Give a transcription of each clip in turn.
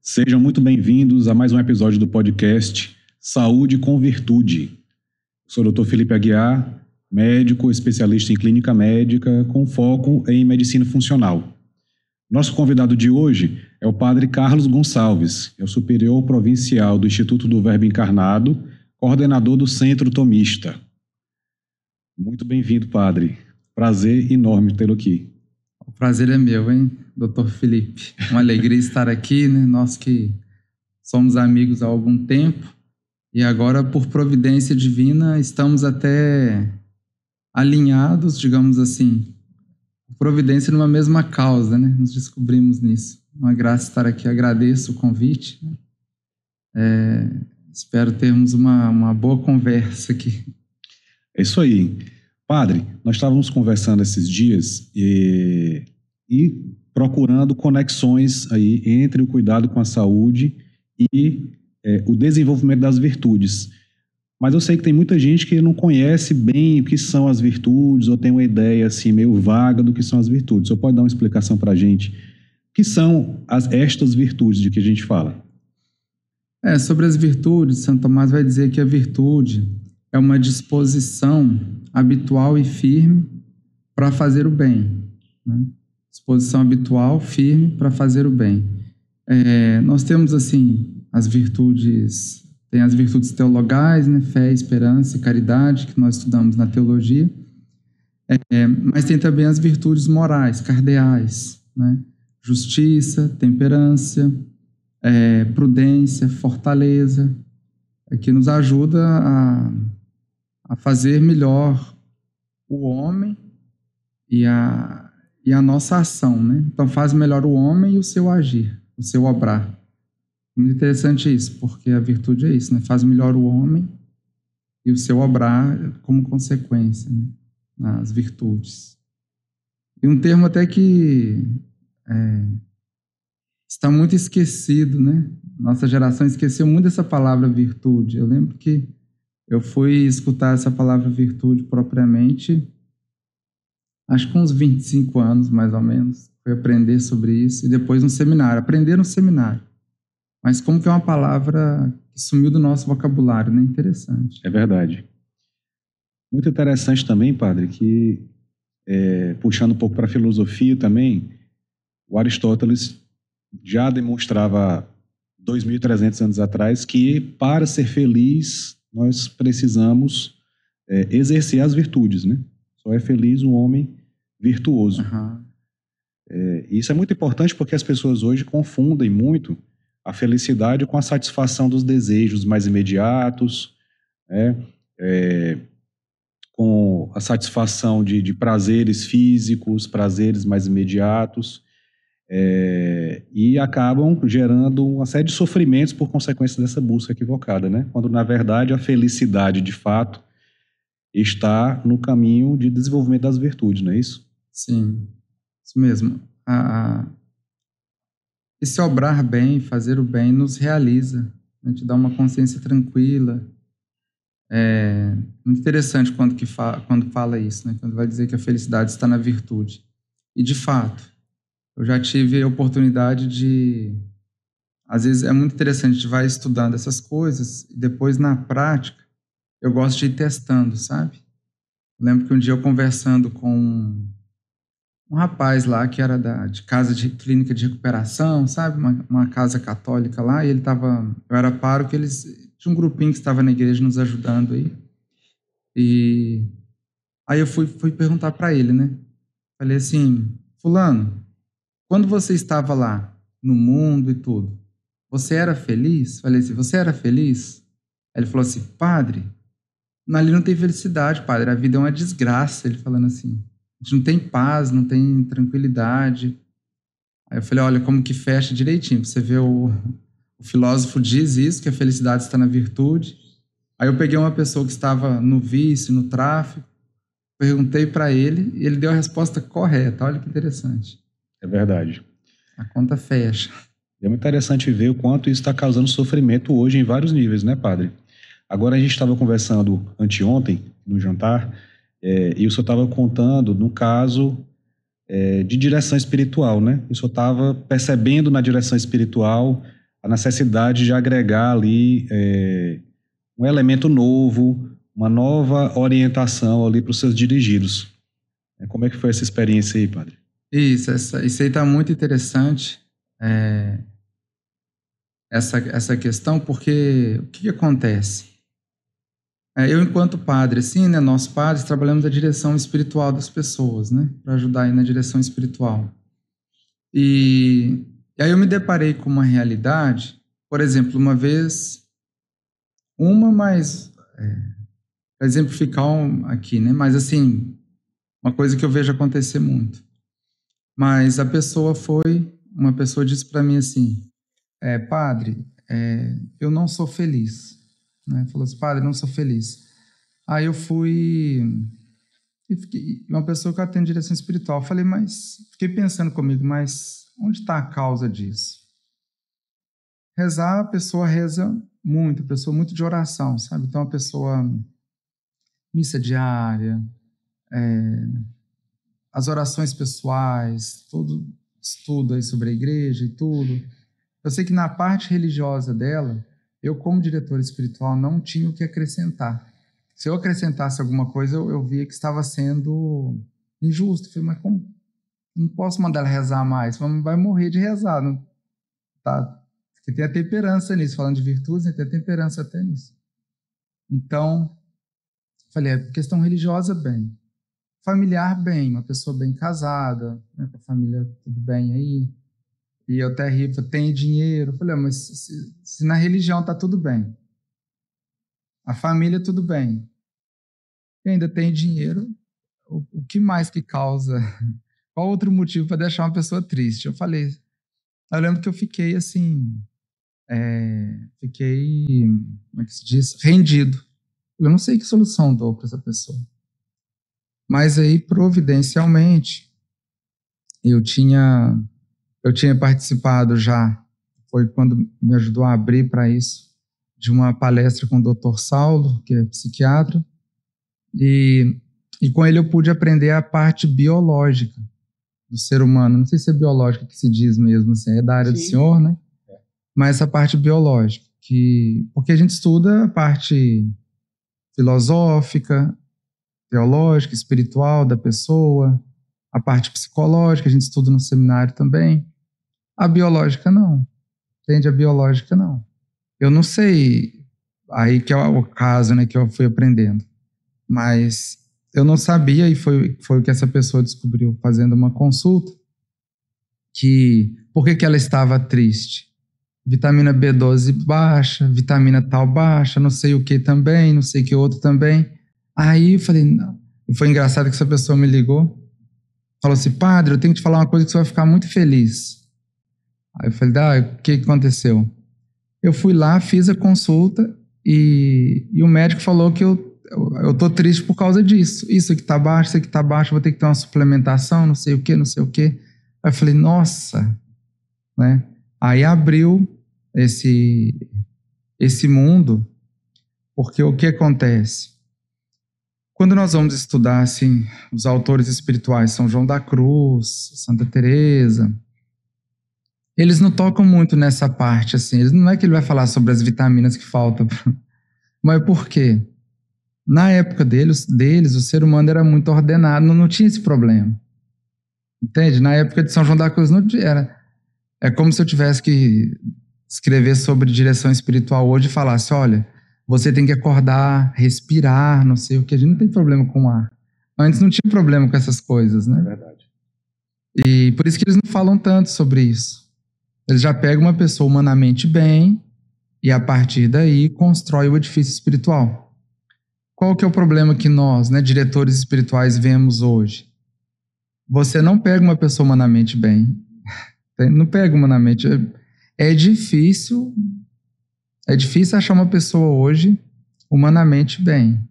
Sejam muito bem-vindos a mais um episódio do podcast Saúde com Virtude. Sou o Dr. Felipe Aguiar, médico, especialista em clínica médica, com foco em medicina funcional. Nosso convidado de hoje é o Padre Carlos Gonçalves, é o superior provincial do Instituto do Verbo Encarnado, coordenador do Centro Tomista. Muito bem-vindo, Padre. Prazer enorme tê-lo aqui. O prazer é meu, hein, Dr. Felipe? Uma alegria estar aqui, né? Nós que somos amigos há algum tempo e agora, por providência divina, estamos até alinhados, digamos assim, por providência numa mesma causa, né? Nos descobrimos nisso. Uma graça estar aqui, agradeço o convite. Espero termos uma boa conversa aqui. É isso aí. Padre, nós estávamos conversando esses dias e procurando conexões aí entre o cuidado com a saúde e o desenvolvimento das virtudes. Mas eu sei que tem muita gente que não conhece bem o que são as virtudes ou tem uma ideia assim meio vaga do que são as virtudes. Você pode dar uma explicação para a gente? O que são estas virtudes de que a gente fala? Sobre as virtudes, Santo Tomás vai dizer que a virtude é uma disposição habitual e firme para fazer o bem, né? Disposição habitual, firme para fazer o bem. Nós temos, assim, as virtudes, tem as virtudes teologais, né? Fé, esperança e caridade, que nós estudamos na teologia, mas tem também as virtudes morais, cardeais, né? Justiça, temperança, prudência, fortaleza, que nos ajuda a fazer melhor o homem e a nossa ação, né? Então faz melhor o homem e o seu agir, o seu obrar. Muito interessante isso, porque a virtude é isso, né? Faz melhor o homem e o seu obrar como consequência, né? Nas virtudes. E um termo até que está muito esquecido, né? Nossa geração esqueceu muito essa palavra virtude. Eu lembro que eu fui escutar essa palavra virtude propriamente, acho que uns 25 anos, mais ou menos. Fui aprender sobre isso e depois no seminário. Aprender no seminário. Mas como que é uma palavra que sumiu do nosso vocabulário, né? Interessante. É verdade. Muito interessante também, Padre, que puxando um pouco para a filosofia também, o Aristóteles já demonstrava 2.300 anos atrás que para ser feliz nós precisamos exercer as virtudes, né? Só é feliz um homem virtuoso. Uhum. Isso é muito importante porque as pessoas hoje confundem muito a felicidade com a satisfação dos desejos mais imediatos, com a satisfação de prazeres físicos, prazeres mais imediatos, e acabam gerando uma série de sofrimentos por consequência dessa busca equivocada, né? Quando, na verdade, a felicidade, de fato, está no caminho de desenvolvimento das virtudes, não é isso? Sim, isso mesmo. Esse obrar bem, fazer o bem, nos realiza, né? Te dá uma consciência tranquila. É muito interessante quando fala isso, né? Quando vai dizer que a felicidade está na virtude. E, de fato, eu já tive a oportunidade de... Às vezes é muito interessante, a gente vai estudando essas coisas e depois, na prática, eu gosto de ir testando, sabe? Eu lembro que um dia eu conversando com um rapaz lá que era de casa de clínica de recuperação, sabe? Uma casa católica lá, e eu era pároco, tinha um grupinho que estava na igreja nos ajudando aí. E aí eu fui perguntar para ele, né? Falei assim, fulano, quando você estava lá no mundo e tudo, você era feliz? Falei assim, você era feliz? Aí ele falou assim, padre, ali não tem felicidade, padre, a vida é uma desgraça. Ele falando assim, a gente não tem paz, não tem tranquilidade. Aí eu falei, olha, como que fecha direitinho. Você vê o filósofo diz isso, que a felicidade está na virtude. Aí eu peguei uma pessoa que estava no vício, no tráfico, perguntei para ele e ele deu a resposta correta. Olha que interessante. É verdade. A conta fecha. É muito interessante ver o quanto isso está causando sofrimento hoje em vários níveis, né, padre? Agora a gente estava conversando anteontem, no jantar, e o senhor estava contando no caso de direção espiritual, né? O senhor estava percebendo na direção espiritual a necessidade de agregar ali um elemento novo, uma nova orientação ali para os seus dirigidos. Como é que foi essa experiência aí, padre? Isso aí está muito interessante, essa questão, porque o que acontece? Eu, enquanto padre, assim, né, nós padres trabalhamos a direção espiritual das pessoas, né, para ajudar aí na direção espiritual. E aí eu me deparei com uma realidade, por exemplo, uma vez, para exemplificar aqui, né, mas assim, uma coisa que eu vejo acontecer muito. Mas uma pessoa disse para mim assim, padre, eu não sou feliz. Né? Falou assim, padre, eu não sou feliz. Aí eu fui, e fiquei, uma pessoa que eu atendo direção espiritual, falei, mas, fiquei pensando comigo, mas onde está a causa disso? Rezar, a pessoa reza muito, a pessoa muito de oração, sabe? Então a pessoa, missa diária, as orações pessoais, todo estudo aí sobre a igreja e tudo. Eu sei que na parte religiosa dela, eu, como diretor espiritual, não tinha o que acrescentar. Se eu acrescentasse alguma coisa, eu via que estava sendo injusto. Eu falei, mas como? Não posso mandar ela rezar mais, vai morrer de rezar. Não, tá? Porque tem a temperança nisso, falando de virtudes, tem a temperança até nisso. Então, falei, questão religiosa, bem. Familiar, bem, uma pessoa bem casada, né, com a família tudo bem aí. E eu até ri, tem dinheiro. Eu falei, mas se na religião tá tudo bem, a família tudo bem, e ainda tem dinheiro, o que mais que causa? Qual outro motivo para deixar uma pessoa triste? Eu lembro que eu fiquei assim, como é que se diz? Rendido. Eu não sei que solução dou para essa pessoa. Mas aí, providencialmente, eu tinha participado já, foi quando me ajudou a abrir para isso, de uma palestra com o Dr. Saulo, que é psiquiatra, e com ele eu pude aprender a parte biológica do ser humano. Não sei se é biológica que se diz mesmo, assim, é da área do senhor, né? Mas essa parte biológica, porque a gente estuda a parte filosófica, teológica, espiritual da pessoa, a parte psicológica, a gente estuda no seminário também. A biológica não. Entende? A biológica não. Eu não sei, aí que é o caso, né, que eu fui aprendendo. Mas eu não sabia, e foi o que essa pessoa descobriu fazendo uma consulta, por que ela estava triste? Vitamina B12 baixa, vitamina tal baixa, não sei o que também, não sei o que outro também. Aí eu falei, não. E foi engraçado que essa pessoa me ligou, falou assim, padre, eu tenho que te falar uma coisa que você vai ficar muito feliz. Aí eu falei, o que aconteceu? Eu fui lá, fiz a consulta e o médico falou que eu tô triste por causa disso. Isso aqui tá baixo, isso aqui tá baixo, vou ter que ter uma suplementação, não sei o que, não sei o que. Aí eu falei, nossa, né? Aí abriu esse mundo, porque o que acontece? Quando nós vamos estudar, assim, os autores espirituais, São João da Cruz, Santa Teresa, eles não tocam muito nessa parte, assim. Não é que ele vai falar sobre as vitaminas que faltam, mas por quê? Na época deles, o ser humano era muito ordenado, não tinha esse problema. Entende? Na época de São João da Cruz não era. É como se eu tivesse que escrever sobre direção espiritual hoje e falasse, olha, você tem que acordar, respirar, não sei o que. A gente não tem problema com o ar. Antes não tinha problema com essas coisas, né? É verdade. E por isso que eles não falam tanto sobre isso. Eles já pegam uma pessoa humanamente bem e a partir daí constrói o edifício espiritual. Qual que é o problema que nós, né, diretores espirituais, vemos hoje? Você não pega uma pessoa humanamente bem. Não pega humanamente. É difícil achar uma pessoa hoje humanamente bem.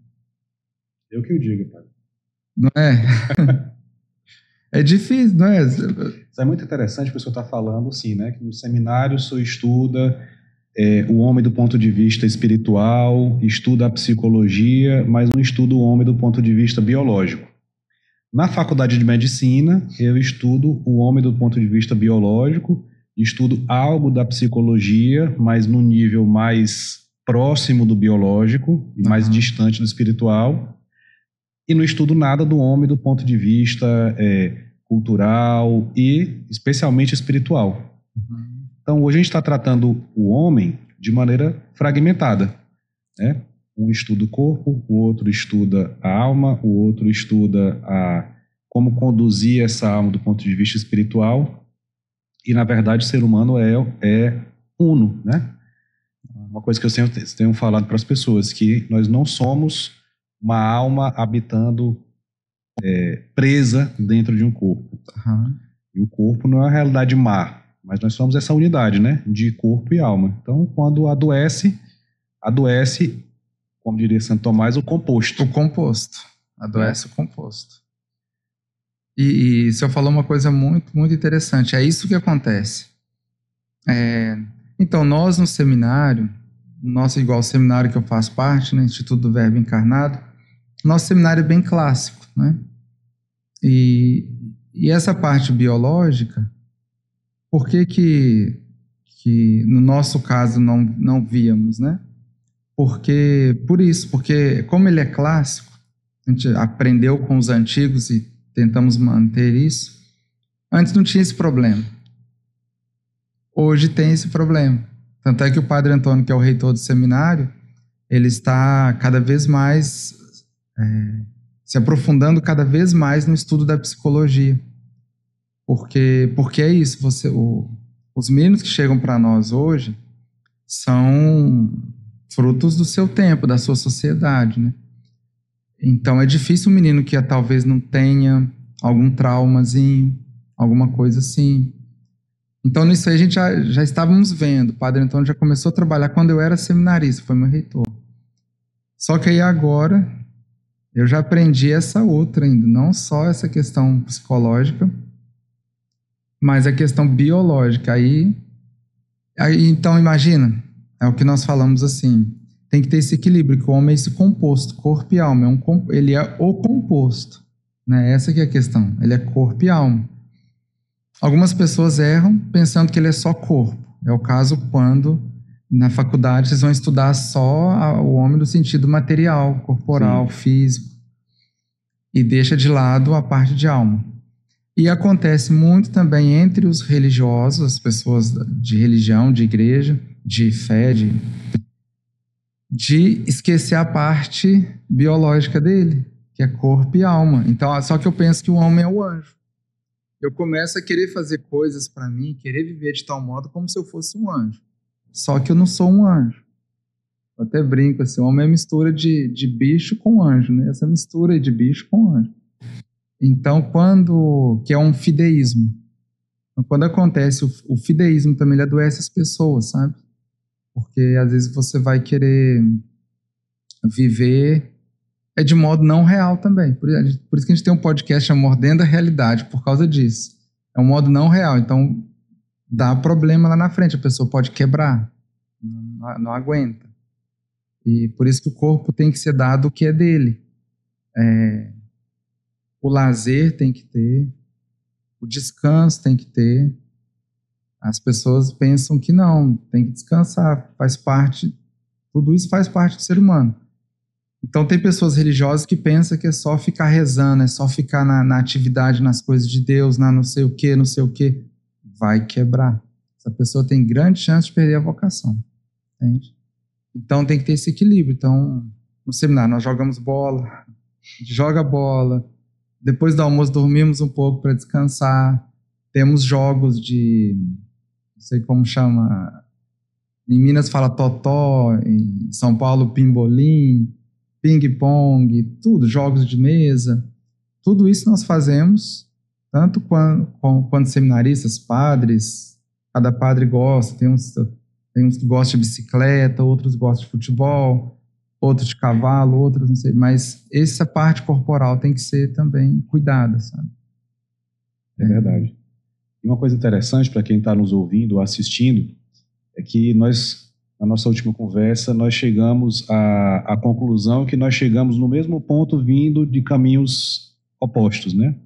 Eu que o digo, pai. Não é? É difícil, não é? Isso é muito interessante, o pessoal está falando assim, né? Que no seminário o senhor estuda o homem do ponto de vista espiritual, estuda a psicologia, mas não estuda o homem do ponto de vista biológico. Na faculdade de medicina, eu estudo o homem do ponto de vista biológico estudo algo da psicologia, mas num nível mais próximo do biológico e mais distante do espiritual, e não estudo nada do homem do ponto de vista cultural e especialmente espiritual. Então, hoje a gente está tratando o homem de maneira fragmentada, né? Um estuda o corpo, o outro estuda a alma, o outro estuda como conduzir essa alma do ponto de vista espiritual, e, na verdade, o ser humano é uno, né? Uma coisa que eu sempre tenho falado para as pessoas, que nós não somos uma alma habitando presa dentro de um corpo. E o corpo não é uma realidade má, mas nós somos essa unidade, né? De corpo e alma. Então, quando adoece, como diria Santo Tomás, o composto. O composto. Adoece o composto. E o senhor falou uma coisa muito, muito interessante. É isso que acontece. Então, nós no seminário, igual o seminário que eu faço parte, né, Instituto do Verbo Encarnado, nosso seminário é bem clássico, né? E essa parte biológica, por que no nosso caso não víamos, né? Porque como ele é clássico, a gente aprendeu com os antigos e tentamos manter isso. Antes não tinha esse problema. Hoje tem esse problema. Tanto é que o Padre Antônio, que é o reitor do seminário, ele está cada vez mais se aprofundando cada vez mais no estudo da psicologia. Porque é isso, os meninos que chegam para nós hoje são frutos do seu tempo, da sua sociedade, né? Então é difícil um menino que talvez não tenha algum traumazinho, alguma coisa assim. Então nisso aí a gente já estávamos vendo. O Padre Antônio já começou a trabalhar quando eu era seminarista, foi meu reitor. Só que aí agora eu já aprendi essa outra ainda, não só essa questão psicológica, mas a questão biológica. Aí então imagina, é o que nós falamos assim, tem que ter esse equilíbrio, que o homem é esse composto, corpo e alma, ele é o composto, né? Essa que é a questão, ele é corpo e alma. Algumas pessoas erram pensando que ele é só corpo. É o caso quando na faculdade vocês vão estudar só o homem no sentido material, corporal, sim, físico, e deixa de lado a parte de alma. E acontece muito também entre os religiosos, as pessoas de religião, de igreja, de fé, de esquecer a parte biológica dele, que é corpo e alma. Então, só que eu penso que o homem é o anjo. Eu começo a querer fazer coisas para mim, querer viver de tal modo como se eu fosse um anjo. Só que eu não sou um anjo. Eu até brinco assim, o homem é mistura de bicho com anjo, né? Essa mistura aí de bicho com anjo. Então, que é um fideísmo. Então, quando acontece o fideísmo também, ele adoece as pessoas, sabe? Porque às vezes você vai querer viver de modo não real também. Por isso que a gente tem um podcast chamado Mordendo a Realidade, por causa disso. É um modo não real, então dá problema lá na frente, a pessoa pode quebrar, não aguenta. E por isso que o corpo tem que ser dado o que é dele. O lazer tem que ter, o descanso tem que ter. As pessoas pensam que não, tem que descansar, faz parte, tudo isso faz parte do ser humano. Então tem pessoas religiosas que pensam que é só ficar rezando, é só ficar na atividade, nas coisas de Deus, na não sei o quê. Vai quebrar. Essa pessoa tem grande chance de perder a vocação. Entende? Então tem que ter esse equilíbrio. Então, no seminário nós jogamos bola, a gente joga bola, depois do almoço dormimos um pouco para descansar, temos jogos não sei como chama, em Minas fala totó, em São Paulo pimbolim, ping-pong, tudo, jogos de mesa, tudo isso nós fazemos, tanto quanto seminaristas, padres, cada padre gosta, tem uns que gostam de bicicleta, outros gostam de futebol, outros de cavalo, outros não sei, mas essa parte corporal tem que ser também cuidada, sabe? É verdade. E uma coisa interessante para quem está nos ouvindo ou assistindo é que nós, na nossa última conversa, nós chegamos à conclusão que nós chegamos no mesmo ponto vindo de caminhos opostos, né?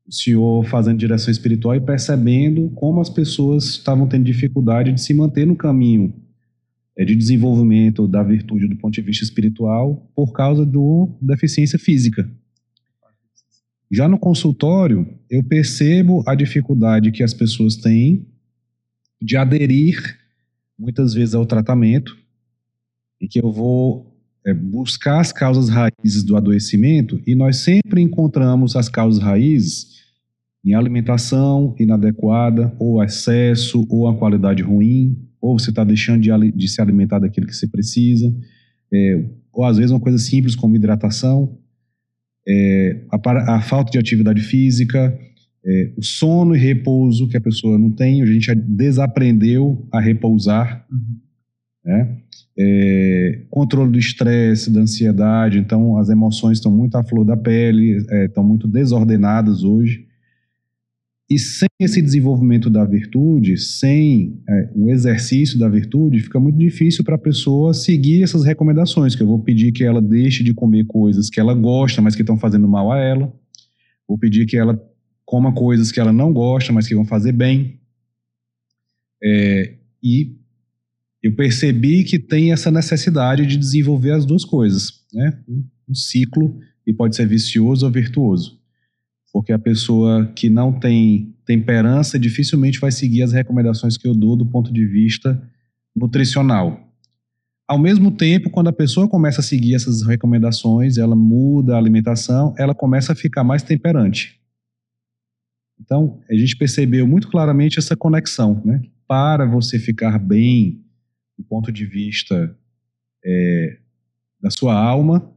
o senhor fazendo direção espiritual e percebendo como as pessoas estavam tendo dificuldade de se manter no caminho de desenvolvimento da virtude do ponto de vista espiritual por causa da deficiência física. Já no consultório, eu percebo a dificuldade que as pessoas têm de aderir, muitas vezes, ao tratamento, e que eu vou buscar as causas raízes do adoecimento, e nós sempre encontramos as causas raízes em alimentação inadequada, ou excesso, ou a qualidade ruim, ou você está deixando de se alimentar daquilo que você precisa, ou às vezes uma coisa simples como hidratação, a falta de atividade física, o sono e repouso que a pessoa não tem, a gente já desaprendeu a repousar, né? Controle do estresse, da ansiedade, então as emoções estão muito à flor da pele, estão muito desordenadas hoje. E sem esse desenvolvimento da virtude, sem o exercício da virtude, fica muito difícil para a pessoa seguir essas recomendações, que eu vou pedir que ela deixe de comer coisas que ela gosta, mas que estão fazendo mal a ela. Vou pedir que ela coma coisas que ela não gosta, mas que vão fazer bem. E eu percebi que tem essa necessidade de desenvolver as duas coisas, né? Um ciclo, e pode ser vicioso ou virtuoso. Porque a pessoa que não tem temperança dificilmente vai seguir as recomendações que eu dou do ponto de vista nutricional. Ao mesmo tempo, quando a pessoa começa a seguir essas recomendações, ela muda a alimentação, ela começa a ficar mais temperante. Então, a gente percebeu muito claramente essa conexão, né? Para você ficar bem do ponto de vista da sua alma,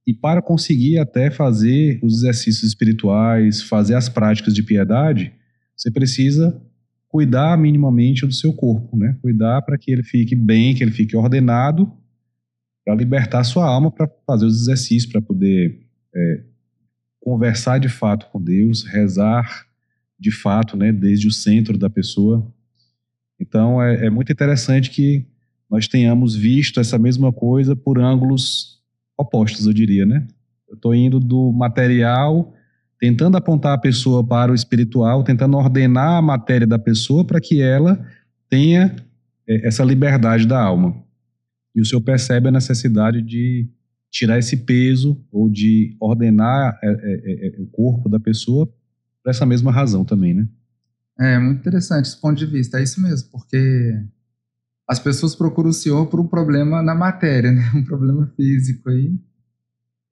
e para conseguir até fazer os exercícios espirituais, fazer as práticas de piedade, você precisa cuidar minimamente do seu corpo, né? Cuidar para que ele fique bem, que ele fique ordenado, para libertar a sua alma, para fazer os exercícios, para poder conversar de fato com Deus, rezar de fato, né? Desde o centro da pessoa. Então, é muito interessante que nós tenhamos visto essa mesma coisa por ângulos opostos, eu diria, né? Eu estou indo do material, tentando apontar a pessoa para o espiritual, tentando ordenar a matéria da pessoa para que ela tenha essa liberdade da alma. E o senhor percebe a necessidade de tirar esse peso ou de ordenar o corpo da pessoa por essa mesma razão também, né? É muito interessante esse ponto de vista, é isso mesmo, porque as pessoas procuram o senhor por um problema na matéria, né? Um problema físico aí,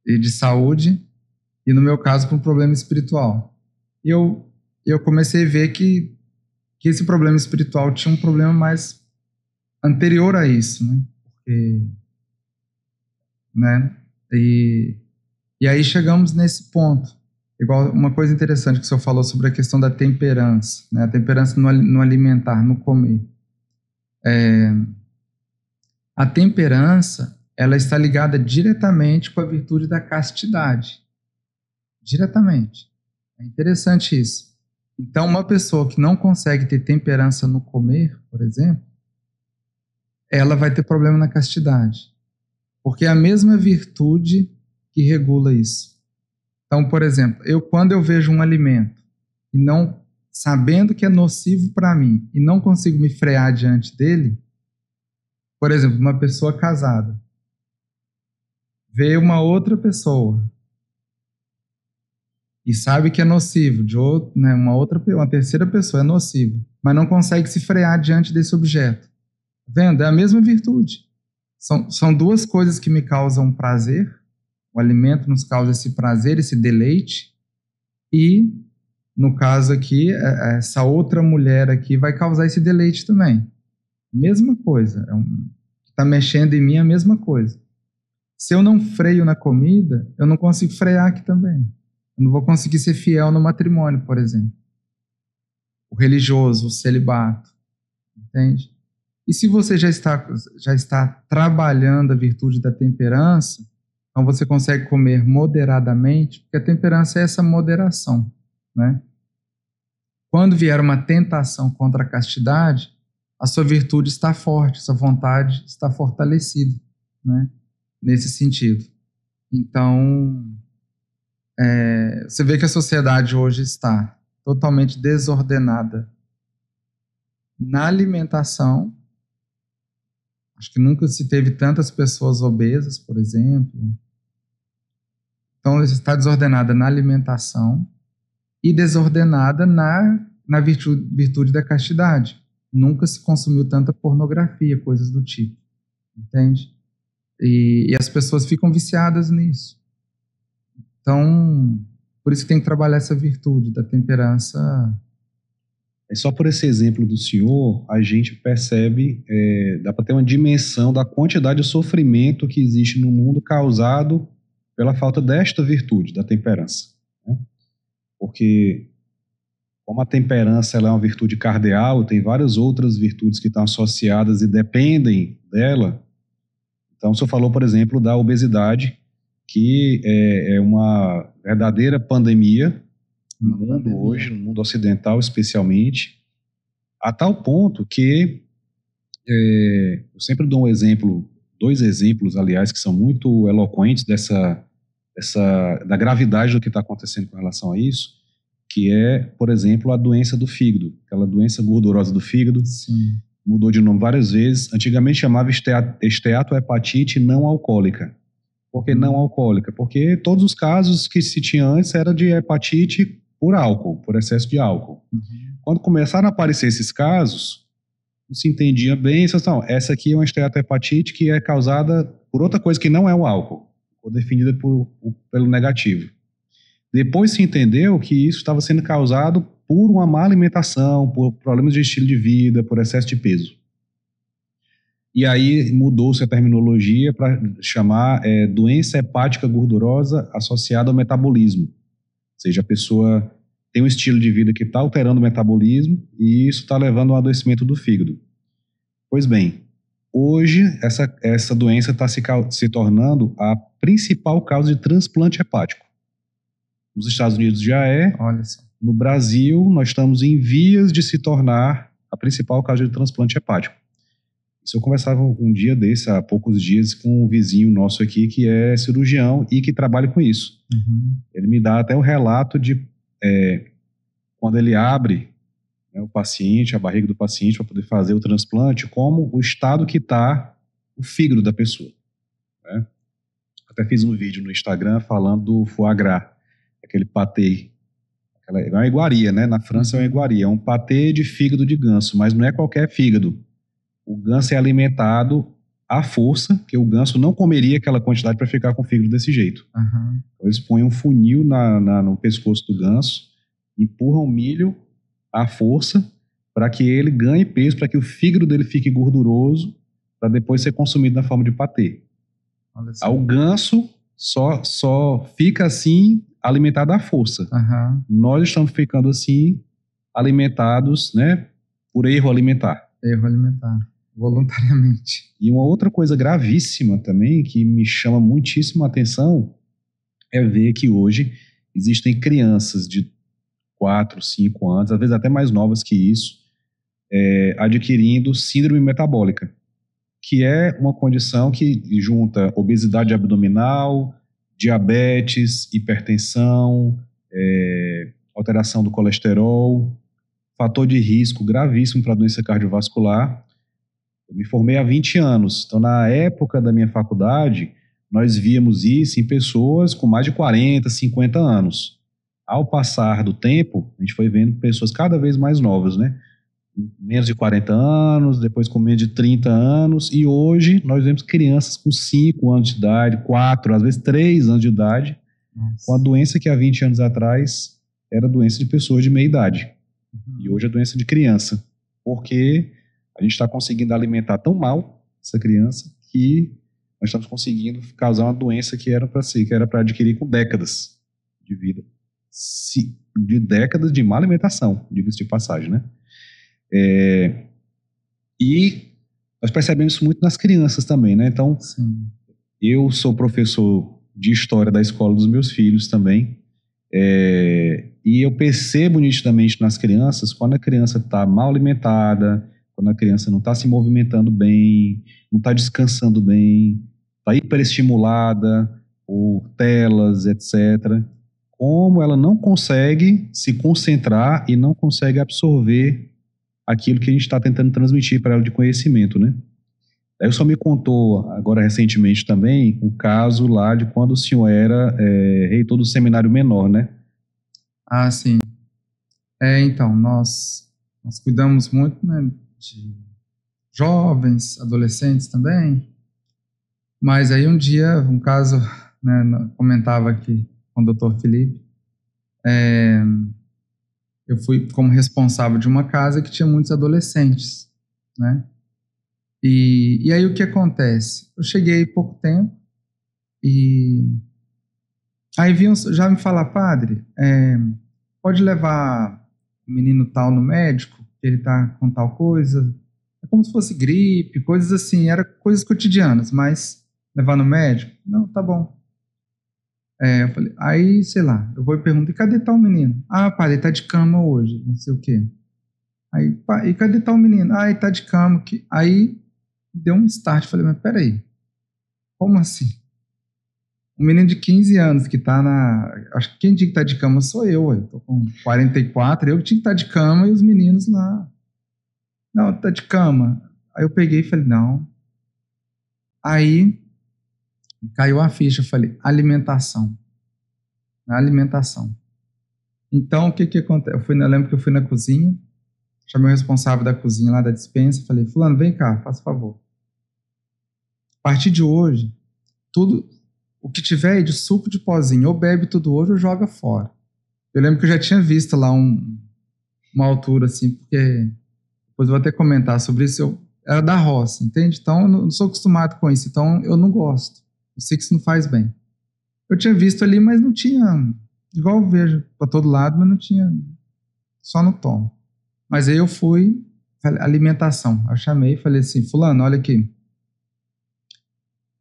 e de saúde, e no meu caso, por um problema espiritual. E eu comecei a ver que esse problema espiritual tinha um problema mais anterior a isso, né? Porque, né? E aí chegamos nesse ponto. Igual uma coisa interessante que o senhor falou sobre a questão da temperança, né? A temperança no alimentar, no comer. A temperança, ela está ligada diretamente com a virtude da castidade. Diretamente. É interessante isso. Então, uma pessoa que não consegue ter temperança no comer, por exemplo, ela vai ter problema na castidade. Porque é a mesma virtude que regula isso. Então, por exemplo, quando eu vejo um alimento e não, sabendo que é nocivo para mim, e não consigo me frear diante dele, por exemplo, uma pessoa casada vê uma outra pessoa e sabe que é nocivo, né, uma terceira pessoa é nocivo, mas não consegue se frear diante desse objeto. Vendo? É a mesma virtude. São duas coisas que me causam prazer. O alimento nos causa esse prazer, esse deleite, e, no caso aqui, essa outra mulher aqui vai causar esse deleite também. Mesma coisa. Está mexendo em mim a mesma coisa. Se eu não freio na comida, eu não consigo frear aqui também. Eu não vou conseguir ser fiel no matrimônio, por exemplo. O religioso, o celibato. Entende? E se você já está trabalhando a virtude da temperança, então você consegue comer moderadamente, porque a temperança é essa moderação, né? Quando vier uma tentação contra a castidade, a sua virtude está forte, sua vontade está fortalecida, né? Nesse sentido. Então, Você vê que a sociedade hoje está totalmente desordenada na alimentação. Acho que nunca se teve tantas pessoas obesas, por exemplo. Então, está desordenada na alimentação e desordenada na virtude da castidade. Nunca se consumiu tanta pornografia, coisas do tipo. Entende? E as pessoas ficam viciadas nisso. Então, por isso que tem que trabalhar essa virtude da temperança. Só por esse exemplo do senhor, a gente percebe, dá para ter uma dimensão da quantidade de sofrimento que existe no mundo causado pela falta desta virtude, da temperança. Né? Porque, como a temperança ela é uma virtude cardeal, tem várias outras virtudes que estão associadas e dependem dela. Então, o senhor falou, por exemplo, da obesidade, que é uma verdadeira pandemia no mundo hoje, no mundo ocidental especialmente, a tal ponto que eu sempre dou dois exemplos, aliás, que são muito eloquentes da gravidade do que está acontecendo com relação a isso, que é, por exemplo, a doença do fígado, aquela doença gordurosa do fígado. Sim. Mudou de nome várias vezes. Antigamente chamava esteatohepatite não alcoólica. Por que não alcoólica? Porque todos os casos que se tinha antes era de hepatite por álcool, por excesso de álcool. Uhum. Quando começaram a aparecer esses casos, não se entendia bem, não, essa aqui é uma esteatohepatite que é causada por outra coisa que não é o álcool, ou definida pelo negativo. Depois se entendeu que isso estava sendo causado por uma má alimentação, por problemas de estilo de vida, por excesso de peso. E aí mudou-se a terminologia para chamar doença hepática gordurosa associada ao metabolismo. Ou seja, a pessoa tem um estilo de vida que está alterando o metabolismo e isso está levando ao adoecimento do fígado. Pois bem, hoje essa doença está se tornando a principal causa de transplante hepático. Nos Estados Unidos já é. Olha só. No Brasil, nós estamos em vias de se tornar a principal causa de transplante hepático. Isso eu conversava um dia desse, há poucos dias, com um vizinho nosso aqui que é cirurgião e que trabalha com isso. Uhum. Ele me dá até o relato de quando ele abre, né, o paciente, a barriga do paciente para poder fazer o transplante, como o estado que está o fígado da pessoa. Né? Até fiz um vídeo no Instagram falando do foie gras, aquele patê. É uma iguaria, né? Na França é uma iguaria, é um patê de fígado de ganso, mas não é qualquer fígado. O ganso é alimentado à força, que o ganso não comeria aquela quantidade para ficar com o fígado desse jeito. Uhum. Então, eles põem um funil no pescoço do ganso, empurram o milho à força para que ele ganhe peso, para que o fígado dele fique gorduroso, para depois ser consumido na forma de patê. O ganso só fica assim alimentado à força. Uhum. Nós estamos ficando assim alimentados, né, por erro alimentar. Erro alimentar, voluntariamente. E uma outra coisa gravíssima também, que me chama muitíssimo a atenção, é ver que hoje existem crianças de 4, 5 anos, às vezes até mais novas que isso, adquirindo síndrome metabólica, que é uma condição que junta obesidade abdominal, diabetes, hipertensão, alteração do colesterol, fator de risco gravíssimo para a doença cardiovascular. Eu me formei há 20 anos, então na época da minha faculdade, nós víamos isso em pessoas com mais de 40, 50 anos. Ao passar do tempo, a gente foi vendo pessoas cada vez mais novas, né? Menos de 40 anos, depois com menos de 30 anos, e hoje nós vemos crianças com 5 anos de idade, 4, às vezes 3 anos de idade, com a doença que há 20 anos atrás era doença de pessoas de meia idade. E hoje é doença de criança, porque a gente está conseguindo alimentar tão mal essa criança que nós estamos conseguindo causar uma doença que era para adquirir com décadas de vida. De décadas de má alimentação, diga-se de passagem, né? E nós percebemos isso muito nas crianças também, né? Então, sim, eu sou professor de história da escola dos meus filhos também, e eu percebo nitidamente nas crianças quando a criança está mal alimentada, quando a criança não está se movimentando bem, não está descansando bem, está hiperestimulada por telas, etc. como ela não consegue se concentrar e não consegue absorver aquilo que a gente está tentando transmitir para ela de conhecimento, né? Aí o senhor me contou agora recentemente também o caso lá de quando o senhor era reitor do seminário menor, né? Ah, sim. Então, nós cuidamos muito, né, de jovens, adolescentes também, mas aí um dia, um caso, né, comentava aqui com o Dr. Felipe, eu fui como responsável de uma casa que tinha muitos adolescentes, né? E aí o que acontece? Eu cheguei há pouco tempo e aí vinham já me falar, padre, pode levar o menino tal no médico, que ele tá com tal coisa. É como se fosse gripe, coisas assim, era coisas cotidianas, mas levar no médico? Não, tá bom. Eu falei, aí, sei lá, eu vou e pergunto, e cadê tal menino? Ah, padre, ele tá de cama hoje, não sei o quê. Aí, e cadê tal menino? Ah, ele tá de cama. Aí deu um start, falei, mas peraí, como assim? Um menino de 15 anos que tá na. Acho que quem tinha que estar de cama sou eu tô com 44, eu que tinha que estar de cama e os meninos lá. Não, tá de cama. Aí eu peguei e falei, não. Aí caiu a ficha, eu falei, alimentação. Alimentação. Então, o que que acontece? Eu lembro que eu fui na cozinha, chamei o responsável da cozinha lá da despensa, falei, fulano, vem cá, faça favor. A partir de hoje, tudo, o que tiver aí de suco de pozinho, ou bebe tudo hoje ou joga fora. Eu lembro que eu já tinha visto lá uma altura assim, porque depois eu vou até comentar sobre isso, era da roça, entende? Então eu não sou acostumado com isso, então eu não gosto. Eu sei que isso não faz bem. Eu tinha visto ali, mas não tinha, igual eu vejo para todo lado, mas não tinha, só no tom. Mas aí eu fui, falei, alimentação. Eu chamei e falei assim, fulano, olha aqui,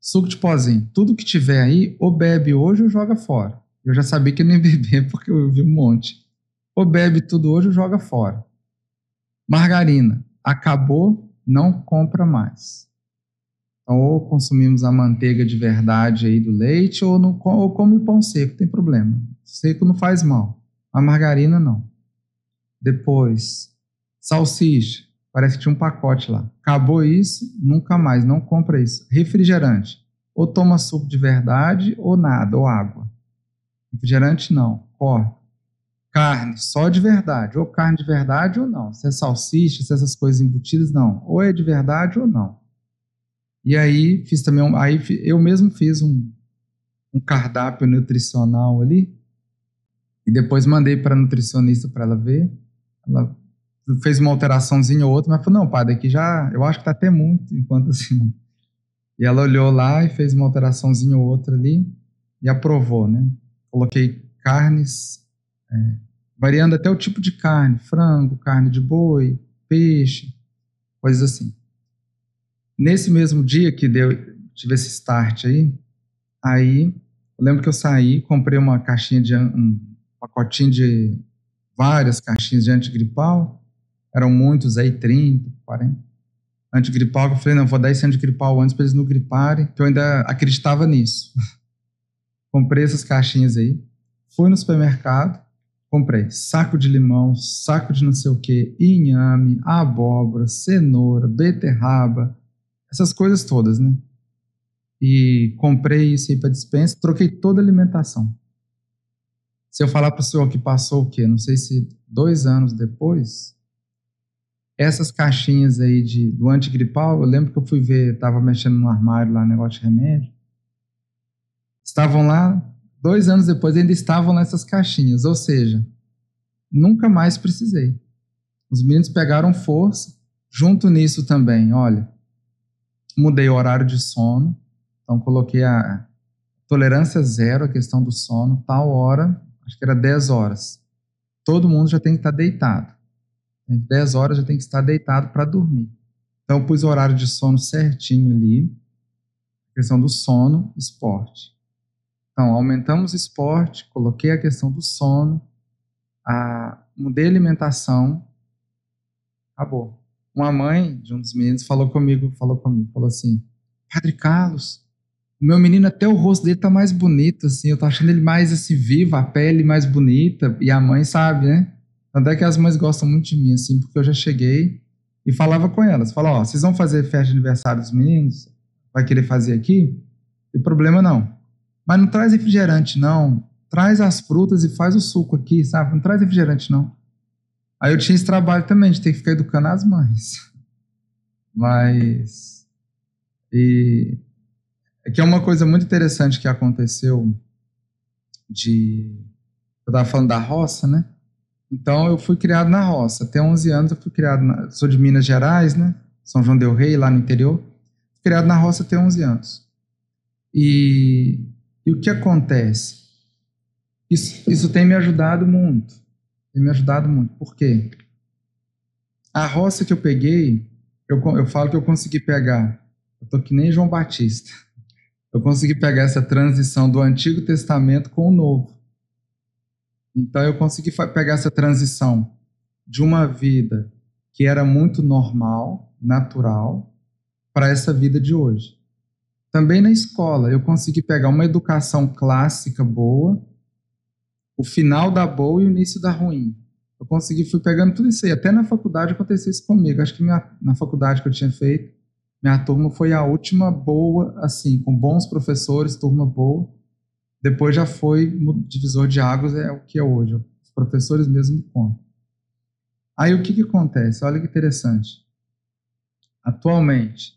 suco de pozinho, tudo que tiver aí, ou bebe hoje ou joga fora. Eu já sabia que eu nem beber porque eu vi um monte. Ou bebe tudo hoje ou joga fora. Margarina, acabou, não compra mais. Então, ou consumimos a manteiga de verdade aí do leite, ou come pão seco, tem problema. Seco não faz mal. A margarina não. Depois, salsicha, parece que tinha um pacote lá. Acabou isso, nunca mais, não compra isso. Refrigerante, ou toma suco de verdade, ou nada, ou água. Refrigerante não, corta. Carne, só de verdade. Ou carne de verdade ou não. Se é salsicha, se é essas coisas embutidas, não. Ou é de verdade ou não. E aí, fiz também eu mesmo fiz um cardápio nutricional ali. E depois mandei para a nutricionista para ela ver. Ela fez uma alteraçãozinha ou outra, mas falou, não, padre, aqui já, eu acho que tá até muito, enquanto assim. E ela olhou lá e fez uma alteraçãozinha ou outra ali e aprovou, né? Coloquei carnes, variando até o tipo de carne, frango, carne de boi, peixe, coisas assim. Nesse mesmo dia que tive esse start aí eu lembro que eu saí, comprei uma caixinha um pacotinho de várias caixinhas de antigripal, eram muitos aí, 30, 40. Antigripal, eu falei, não, vou dar esse antigripal antes para eles não griparem, que eu ainda acreditava nisso. Comprei essas caixinhas aí, fui no supermercado, comprei saco de limão, saco de não sei o que, inhame, abóbora, cenoura, beterraba, essas coisas todas, né? E comprei isso aí para dispensa, troquei toda a alimentação. Se eu falar para o senhor que passou o quê? Não sei se 2 anos depois, essas caixinhas aí do antigripal, eu lembro que eu fui ver, estava mexendo no armário lá, negócio de remédio, estavam lá, 2 anos depois ainda estavam nessas caixinhas, ou seja, nunca mais precisei. Os meninos pegaram força, junto nisso também, olha, mudei o horário de sono, então coloquei a tolerância zero, a questão do sono, tal hora, acho que era 10 horas. Todo mundo já tem que estar deitado. 10 horas já tem que estar deitado para dormir. Então eu pus o horário de sono certinho ali, questão do sono, esporte. Então aumentamos o esporte, coloquei a questão do sono, mudei a alimentação, acabou. Uma mãe de um dos meninos falou assim, Padre Carlos, O meu menino, até o rosto dele tá mais bonito, assim. Eu tô achando ele mais, assim, vivo, a pele mais bonita. E a mãe sabe, né? Tanto é que as mães gostam muito de mim, assim, porque eu já cheguei e falava com elas. Falava, ó, vocês vão fazer festa de aniversário dos meninos? Vai querer fazer aqui? Não tem problema, não. Mas não traz refrigerante, não. Traz as frutas e faz o suco aqui, sabe? Não traz refrigerante, não. Aí eu tinha esse trabalho também, de ter que ficar educando as mães. Mas... E... É que é uma coisa muito interessante que aconteceu de... Eu estava falando da roça, né? Então eu fui criado na roça. Até 11 anos eu fui criado... Sou de Minas Gerais, né? São João del Rei, lá no interior. Fui criado na roça até 11 anos. E o que acontece? Isso tem me ajudado muito. Tem me ajudado muito. Por quê? A roça que eu peguei, eu falo que eu consegui pegar. Eu tô que nem João Batista. Eu consegui pegar essa transição do Antigo Testamento com o Novo. Então eu consegui pegar essa transição de uma vida que era muito normal, natural, para essa vida de hoje. Também na escola, eu consegui pegar uma educação clássica boa, o final da boa e o início da ruim. Eu fui pegando tudo isso aí. Até na faculdade aconteceu isso comigo. Acho que na faculdade que eu tinha feito, minha turma foi a última boa, assim, com bons professores, turma boa. Depois já foi divisor de águas, é o que é hoje. Os professores mesmo me contam. Aí o que acontece? Olha que interessante. Atualmente,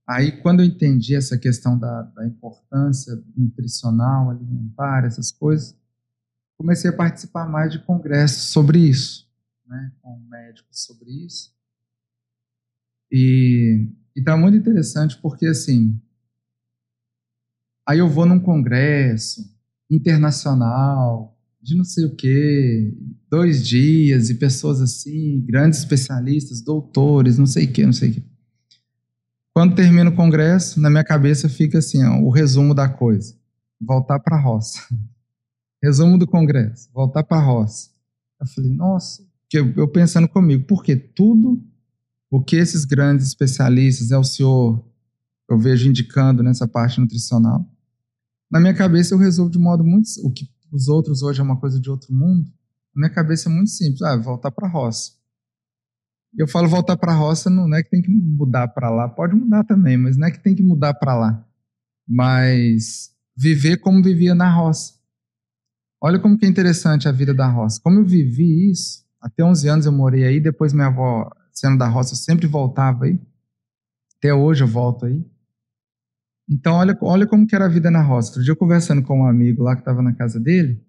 aí quando eu entendi essa questão da importância nutricional, alimentar, essas coisas, comecei a participar mais de congressos sobre isso, né, com médicos sobre isso. E tá muito interessante porque, assim, aí eu vou num congresso internacional, de não sei o quê, 2 dias, e pessoas assim, grandes especialistas, doutores, não sei o quê, não sei o quê. Quando termina o congresso, na minha cabeça fica assim, ó, o resumo da coisa. Voltar para a roça. Resumo do congresso, voltar para a roça. Eu falei, nossa, eu pensando comigo, porque tudo o que esses grandes especialistas, o senhor, eu vejo indicando nessa parte nutricional, na minha cabeça eu resolvo de modo muito... O que os outros hoje é uma coisa de outro mundo, na minha cabeça é muito simples, voltar para a roça. Eu falo voltar para a roça, não é que tem que mudar para lá, pode mudar também, mas não é que tem que mudar para lá, mas viver como vivia na roça. Olha como que é interessante a vida da roça. Como eu vivi isso, até 11 anos eu morei aí, depois minha avó, sendo da roça, eu sempre voltava aí. Até hoje eu volto aí. Então, olha como que era a vida na roça. Outro dia, eu conversando com um amigo lá que estava na casa dele,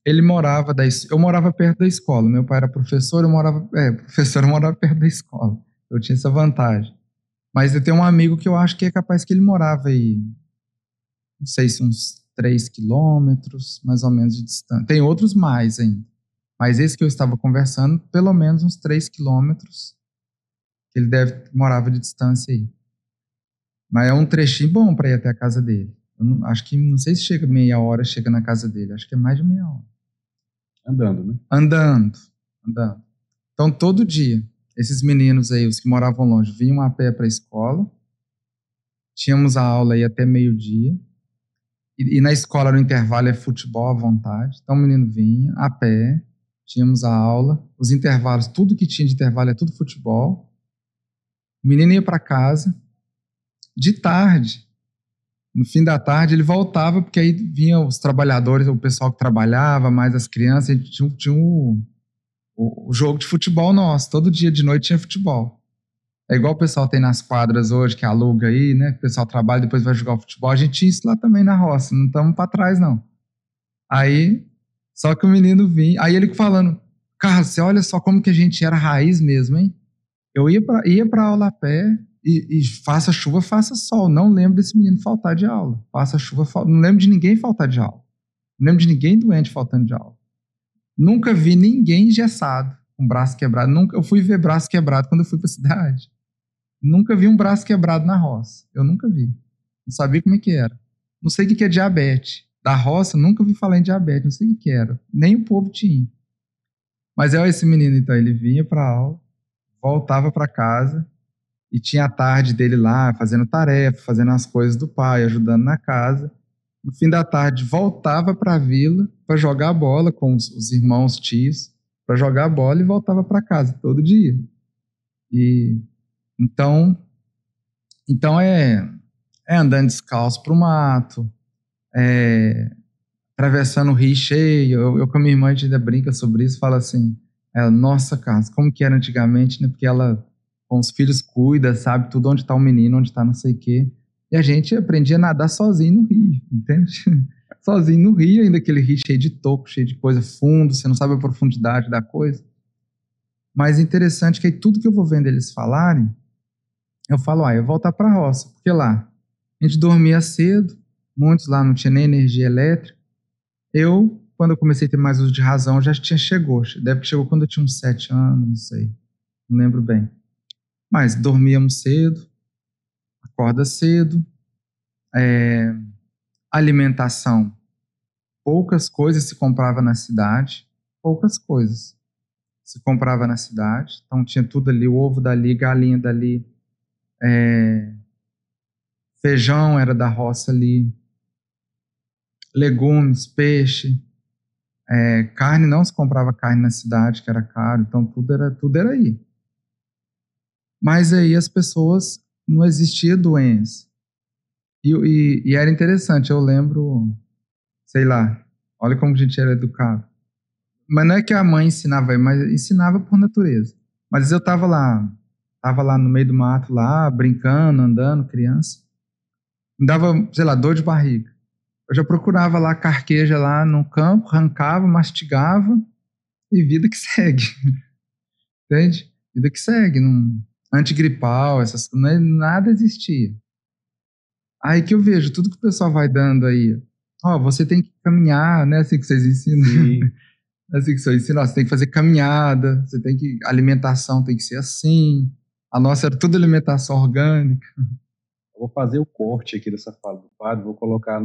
eu morava perto da escola. Meu pai era professor, eu morava perto da escola. Eu tinha essa vantagem. Mas eu tenho um amigo que eu acho que é capaz que ele morava aí, não sei se uns 3 quilômetros, mais ou menos de distância. Tem outros mais ainda. Mas esse que eu estava conversando, pelo menos uns 3 quilômetros, que ele morava de distância aí. Mas é um trechinho bom para ir até a casa dele. Não sei se chega meia hora, chega na casa dele. Acho que é mais de meia hora. Andando, né? Andando. Então, todo dia, esses meninos aí, os que moravam longe, vinham a pé para a escola. Tínhamos a aula aí até meio-dia. E na escola, no intervalo, é futebol à vontade. Então, o menino vinha a pé, tínhamos a aula. Os intervalos, tudo que tinha de intervalo é tudo futebol. O menino ia para casa. De tarde, no fim da tarde, ele voltava, porque aí vinham os trabalhadores, o pessoal que trabalhava, mais as crianças, e tinha o jogo de futebol nosso. Todo dia de noite tinha futebol. É igual o pessoal tem nas quadras hoje, que aluga aí, né? O pessoal trabalha e depois vai jogar o futebol. A gente tinha isso lá também na roça, não estamos para trás, não. Aí, só que o menino vinha, aí ele falando, Carlos, você olha só como que a gente era raiz mesmo, hein? Eu ia para aula a pé, e faça chuva, faça sol. Não lembro desse menino faltar de aula. Faça chuva, não lembro de ninguém faltar de aula. Não lembro de ninguém doente faltando de aula. Nunca vi ninguém engessado, com braço quebrado. Eu fui ver braço quebrado quando eu fui para a cidade. Nunca vi um braço quebrado na roça. Eu nunca vi. Não sabia como é que era. Não sei o que é diabetes. Da roça, nunca vi falar em diabetes. Não sei o que era. Nem o povo tinha. Mas esse menino, então, ele vinha para aula, voltava para casa. E tinha a tarde dele lá, fazendo tarefa, fazendo as coisas do pai, ajudando na casa. No fim da tarde, voltava para a vila para jogar bola com os irmãos, tios, para jogar bola e voltava para casa todo dia. E então é andando descalço pro mato, é atravessando o rio cheio. Eu com a minha irmã, a gente ainda brinca sobre isso, fala assim, nossa, Carlos, como que era antigamente, né? Porque ela, com os filhos, cuida, sabe tudo onde está o menino, onde está não sei o quê. E a gente aprendia a nadar sozinho no rio, entende? Sozinho no rio, ainda aquele rio cheio de toco, cheio de coisa, fundo, você não sabe a profundidade da coisa. Mas interessante que aí tudo que eu vou vendo eles falarem, eu falo, eu vou voltar para a roça, porque lá a gente dormia cedo, muitos lá não tinha nem energia elétrica. Quando eu comecei a ter mais uso de razão, já chegou quando eu tinha uns 7 anos, não sei, não lembro bem. Mas dormíamos cedo, acorda cedo, alimentação, poucas coisas se comprava na cidade, poucas coisas se comprava na cidade, então tinha tudo ali, o ovo dali, galinha dali, feijão era da roça ali, legumes, peixe, carne, não se comprava carne na cidade, que era caro, então tudo era aí. Mas aí as pessoas, não existia doença. E era interessante, eu lembro, sei lá, olha como a gente era educado. Mas não é que a mãe ensinava, mas ensinava por natureza. Mas eu tava lá no meio do mato, lá, brincando, andando, criança. Me dava, sei lá, dor de barriga. Eu já procurava lá carqueja lá no campo, arrancava, mastigava e vida que segue. Entende? Vida que segue. Antigripal, essas coisas, nada existia. Aí que eu vejo, tudo que o pessoal vai dando aí, você tem que caminhar, né? Assim que vocês ensinam. Sim. Assim que vocês ensinam, você tem que fazer caminhada, alimentação tem que ser assim. A nossa era tudo alimentação orgânica. Eu vou fazer o corte aqui dessa fala do padre, vou colocar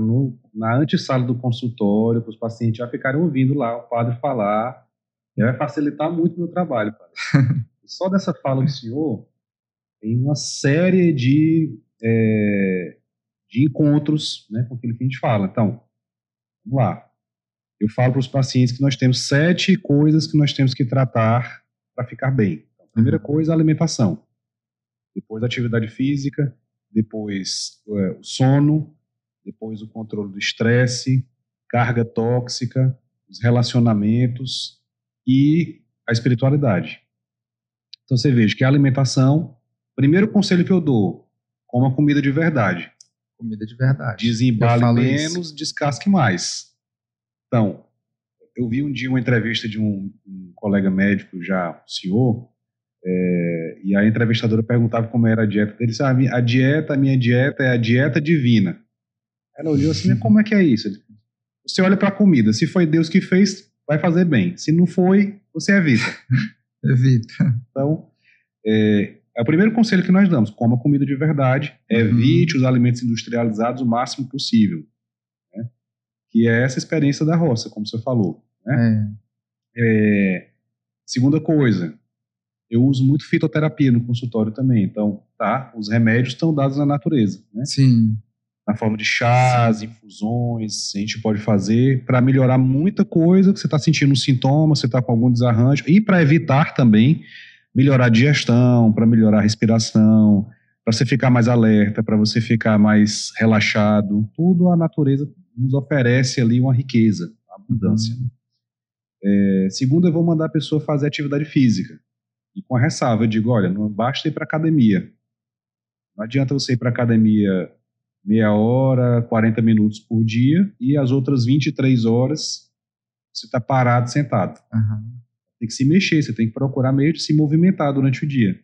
na antessala do consultório, para os pacientes já ficarem ouvindo lá o padre falar, e vai facilitar muito o meu trabalho, padre. Só dessa fala do senhor, tem uma série de encontros, né, com aquilo que a gente fala. Então, vamos lá. Eu falo para os pacientes que nós temos 7 coisas que nós temos que tratar para ficar bem. Então, primeira coisa, a alimentação. Depois, a atividade física. Depois, o sono. Depois, o controle do estresse, carga tóxica, os relacionamentos e a espiritualidade. Então, você veja que a alimentação, primeiro conselho que eu dou, coma comida de verdade. Comida de verdade. Desembale menos, descasque mais. Então, eu vi um dia uma entrevista de um colega médico já, um senhor, e a entrevistadora perguntava como era a dieta dele. Ele disse, a minha dieta é a dieta divina. Ela olhou assim, mas como é que é isso? Você olha para a comida, se foi Deus que fez, vai fazer bem. Se não foi, você evita. Evita. Então, é o primeiro conselho que nós damos, coma comida de verdade, evite os alimentos industrializados o máximo possível. Né? Que é essa experiência da roça, como você falou. Né? Segunda coisa, eu uso muito fitoterapia no consultório também. Então, os remédios estão dados na natureza. Né? Sim. Na forma de chás, infusões, a gente pode fazer para melhorar muita coisa que você está sentindo um sintoma, você está com algum desarranjo, e para evitar também melhorar a digestão, para melhorar a respiração, para você ficar mais alerta, para você ficar mais relaxado. Tudo a natureza nos oferece ali uma riqueza, uma abundância. Segundo, eu vou mandar a pessoa fazer atividade física. E com a ressalva, eu digo, olha, não basta ir para academia. Não adianta você ir para academia meia hora, 40 minutos por dia, e as outras 23 horas você está parado, sentado. Tem que se mexer, você tem que procurar meio de se movimentar durante o dia.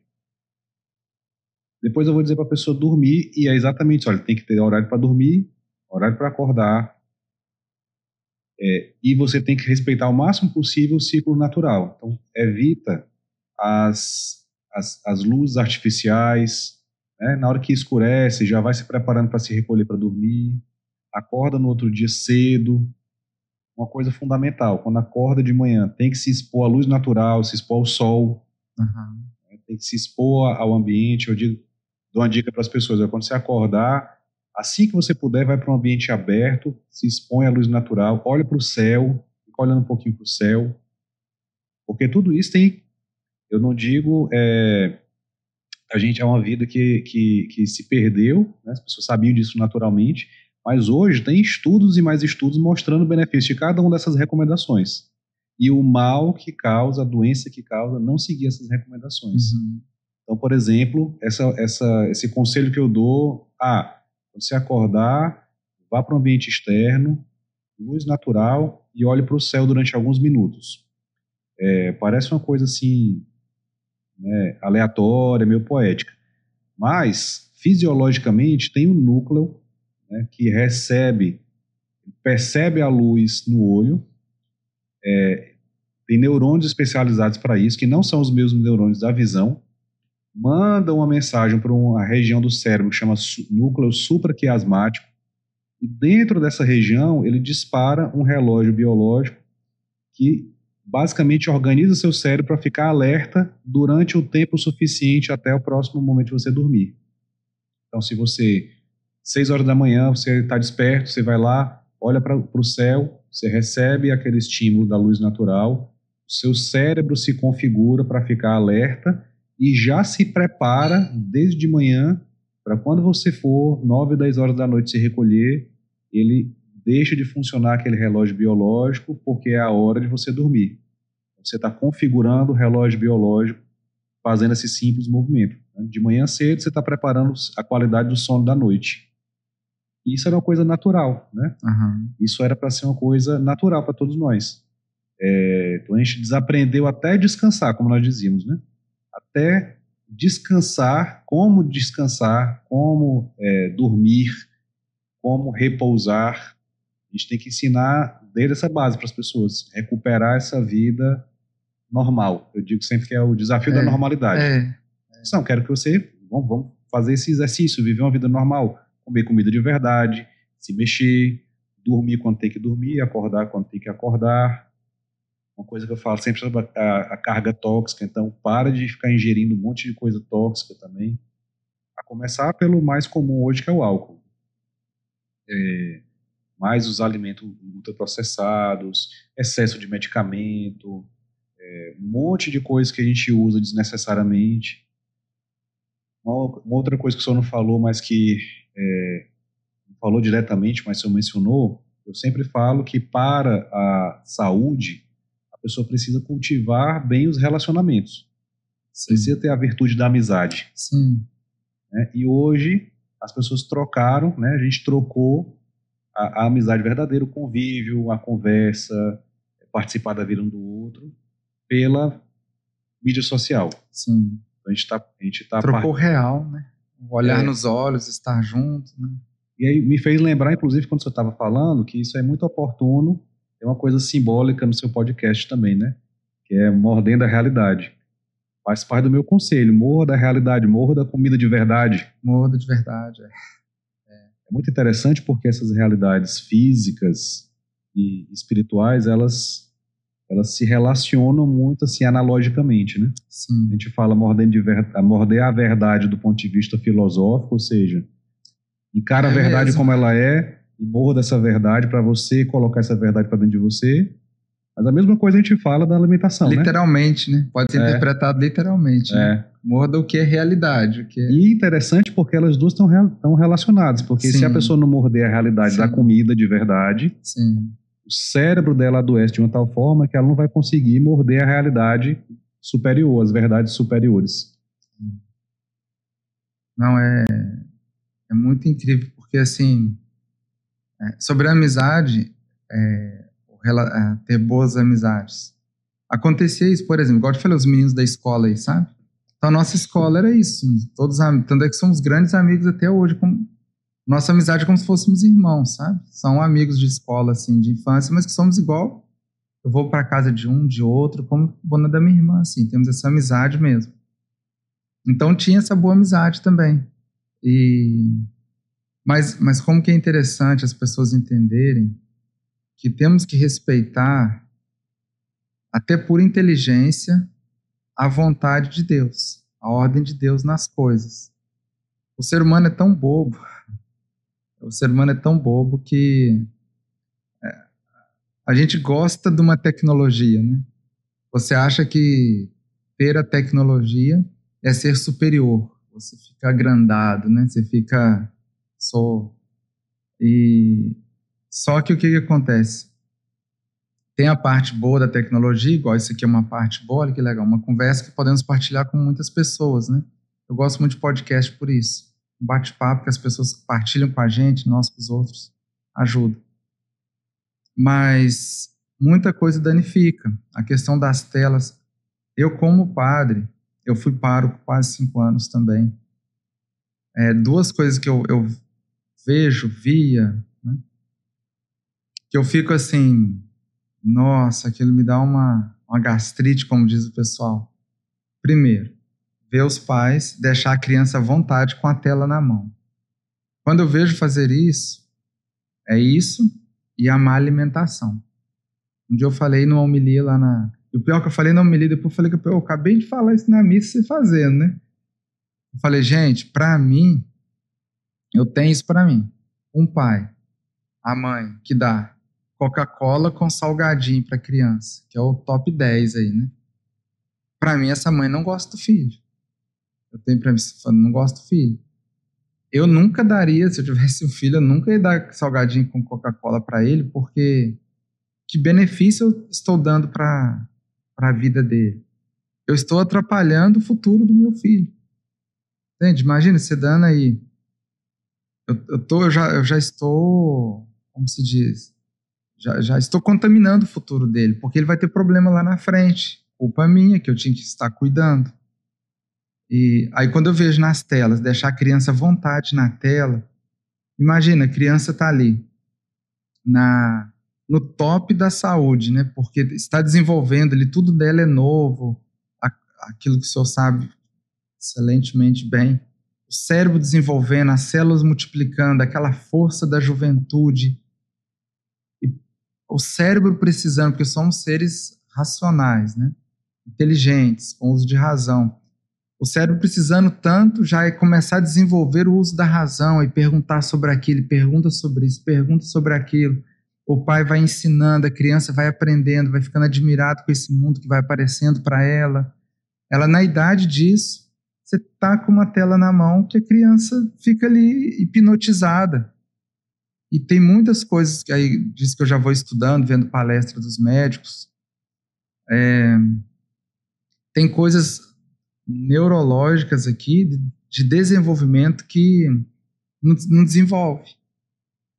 Depois eu vou dizer para a pessoa dormir, e é exatamente isso, olha, tem que ter horário para dormir, horário para acordar, e você tem que respeitar o máximo possível o ciclo natural. Então, evita as luzes artificiais, né? Na hora que escurece, já vai se preparando para se recolher para dormir, acorda no outro dia cedo. Uma coisa fundamental, quando acorda de manhã, tem que se expor à luz natural, se expor ao sol, tem que se expor ao ambiente. Eu digo, dou uma dica para as pessoas, quando você acordar, assim que você puder, vai para um ambiente aberto, se expõe à luz natural, olha para o céu, fica olhando um pouquinho para o céu, porque tudo isso tem, eu não digo, a gente é uma vida que se perdeu, né? As pessoas sabiam disso naturalmente, mas hoje tem estudos e mais estudos mostrando o benefício de cada uma dessas recomendações. E o mal que causa, a doença que causa, não seguir essas recomendações. Uhum. Então, por exemplo, esse conselho que eu dou, quando você acordar, vá para um ambiente externo, luz natural, e olhe para o céu durante alguns minutos. Parece uma coisa assim, né, aleatória, meio poética, mas fisiologicamente tem um núcleo, né, que percebe a luz no olho, tem neurônios especializados para isso, que não são os mesmos neurônios da visão, manda uma mensagem para uma região do cérebro que chama núcleo supraquiasmático, e dentro dessa região ele dispara um relógio biológico que basicamente organiza seu cérebro para ficar alerta durante o tempo suficiente até o próximo momento de você dormir. Então, se você, 6 horas da manhã, você está desperto, você vai lá, olha para o céu, você recebe aquele estímulo da luz natural, seu cérebro se configura para ficar alerta e já se prepara desde de manhã para quando você for 9, 10 horas da noite se recolher, ele deixa de funcionar aquele relógio biológico porque é a hora de você dormir. Você está configurando o relógio biológico fazendo esse simples movimento. De manhã cedo você está preparando a qualidade do sono da noite. Isso era uma coisa natural, né? Uhum. Isso era para ser uma coisa natural para todos nós. Então a gente desaprendeu até descansar, como nós dizíamos, né? Até descansar, como dormir, como repousar. A gente tem que ensinar desde essa base para as pessoas, recuperar essa vida normal. Eu digo sempre que é o desafio da normalidade. Não, quero que você, vamos fazer esse exercício, viver uma vida normal, comer comida de verdade, se mexer, dormir quando tem que dormir, acordar quando tem que acordar. Uma coisa que eu falo sempre sobre a carga tóxica, então para de ficar ingerindo um monte de coisa tóxica também. A começar pelo mais comum hoje, que é o álcool. Mais os alimentos ultraprocessados, excesso de medicamento, um monte de coisa que a gente usa desnecessariamente. Uma outra coisa que o senhor não falou, mas que não falou diretamente, mas o senhor mencionou, eu sempre falo que para a saúde, a pessoa precisa cultivar bem os relacionamentos. Sim. Precisa ter a virtude da amizade. Sim. Né? E hoje as pessoas trocaram, né? A gente trocou a amizade verdadeira, o convívio, a conversa, participar da vida um do outro, pela mídia social. Sim. A gente tá trocou real, né? Olhar nos olhos, estar junto, né? E aí me fez lembrar, inclusive, quando você estava falando, que isso é muito oportuno, é uma coisa simbólica no seu podcast também, né? Que é mordendo a realidade. Faz parte do meu conselho, morra da realidade, morra da comida de verdade. Morra de verdade, É muito interessante porque essas realidades físicas e espirituais, elas se relacionam muito assim analogicamente, né? Sim. A gente fala morder a verdade do ponto de vista filosófico, ou seja, encara a verdade mesmo como ela é e morra dessa verdade para você colocar essa verdade para dentro de você. Mas a mesma coisa a gente fala da alimentação, literalmente, né? Pode ser interpretado literalmente, né? Morra do que é realidade. E interessante porque elas duas estão relacionadas, porque se a pessoa não morder a realidade da comida de verdade, o cérebro dela adoece de uma tal forma que ela não vai conseguir morder a realidade superior, as verdades superiores. Não, é muito incrível, porque assim, sobre a amizade, ter boas amizades. Acontecia isso, por exemplo, igual eu te falei, os meninos da escola aí, sabe? Então a nossa escola era isso, tanto é que somos grandes amigos até hoje, nossa amizade é como se fôssemos irmãos, sabe? São amigos de escola, assim, de infância, mas que somos igual. Eu vou para casa de um, de outro, como vou na da minha irmã, assim, temos essa amizade mesmo. Então tinha essa boa amizade também. Mas como que é interessante as pessoas entenderem que temos que respeitar, até por inteligência, a vontade de Deus, a ordem de Deus nas coisas. O ser humano é tão bobo. O ser humano é tão bobo que a gente gosta de uma tecnologia, né? Você acha que ter a tecnologia é ser superior. Você fica agrandado, né? Você fica só. E só que o que acontece? Tem a parte boa da tecnologia, igual isso aqui é uma parte boa, olha que legal, uma conversa que podemos partilhar com muitas pessoas, né? Eu gosto muito de podcast por isso. Um bate-papo que as pessoas partilham com a gente, nós com os outros, ajuda. Mas muita coisa danifica. A questão das telas. Eu, como padre, eu fui pároco quase 5 anos também. Duas coisas que eu via, né? Que eu fico assim, nossa, aquilo me dá uma gastrite, como diz o pessoal. Primeiro, ver os pais deixar a criança à vontade com a tela na mão. Quando eu vejo fazer isso, é isso e a má alimentação. Um dia eu falei numa homilia lá na... E o pior que eu falei na homilia, depois eu falei que eu acabei de falar isso na missa e fazendo, né? Eu falei, gente, pra mim, eu tenho isso pra mim. Um pai, a mãe, que dá Coca-Cola com salgadinho pra criança, que é o top 10 aí, né? Pra mim, essa mãe não gosta do filho. Eu tenho pra mim, não gosto do filho. Eu nunca daria, se eu tivesse um filho, eu nunca ia dar salgadinho com Coca-Cola pra ele, porque que benefício eu estou dando para a vida dele? Eu estou atrapalhando o futuro do meu filho. Entende? Imagina você dando aí. Eu já estou, como se diz? Já estou contaminando o futuro dele, porque ele vai ter problema lá na frente. Culpa minha, que eu tinha que estar cuidando. E aí, quando eu vejo nas telas, deixar a criança à vontade na tela, imagina, a criança está ali, no top da saúde, né? Porque está desenvolvendo ali, tudo dela é novo, aquilo que o senhor sabe excelentemente bem. O cérebro desenvolvendo, as células multiplicando, aquela força da juventude. E o cérebro precisando, porque somos seres racionais, né? Inteligentes, com uso de razão. O cérebro precisando tanto já é começar a desenvolver o uso da razão e perguntar sobre aquilo, pergunta sobre isso, pergunta sobre aquilo. O pai vai ensinando, a criança vai aprendendo, vai ficando admirado com esse mundo que vai aparecendo para ela. Ela, na idade disso, você está com uma tela na mão que a criança fica ali hipnotizada. E tem muitas coisas que aí diz que eu já vou estudando, vendo palestra dos médicos. Tem coisas neurológicas aqui de desenvolvimento que não desenvolve.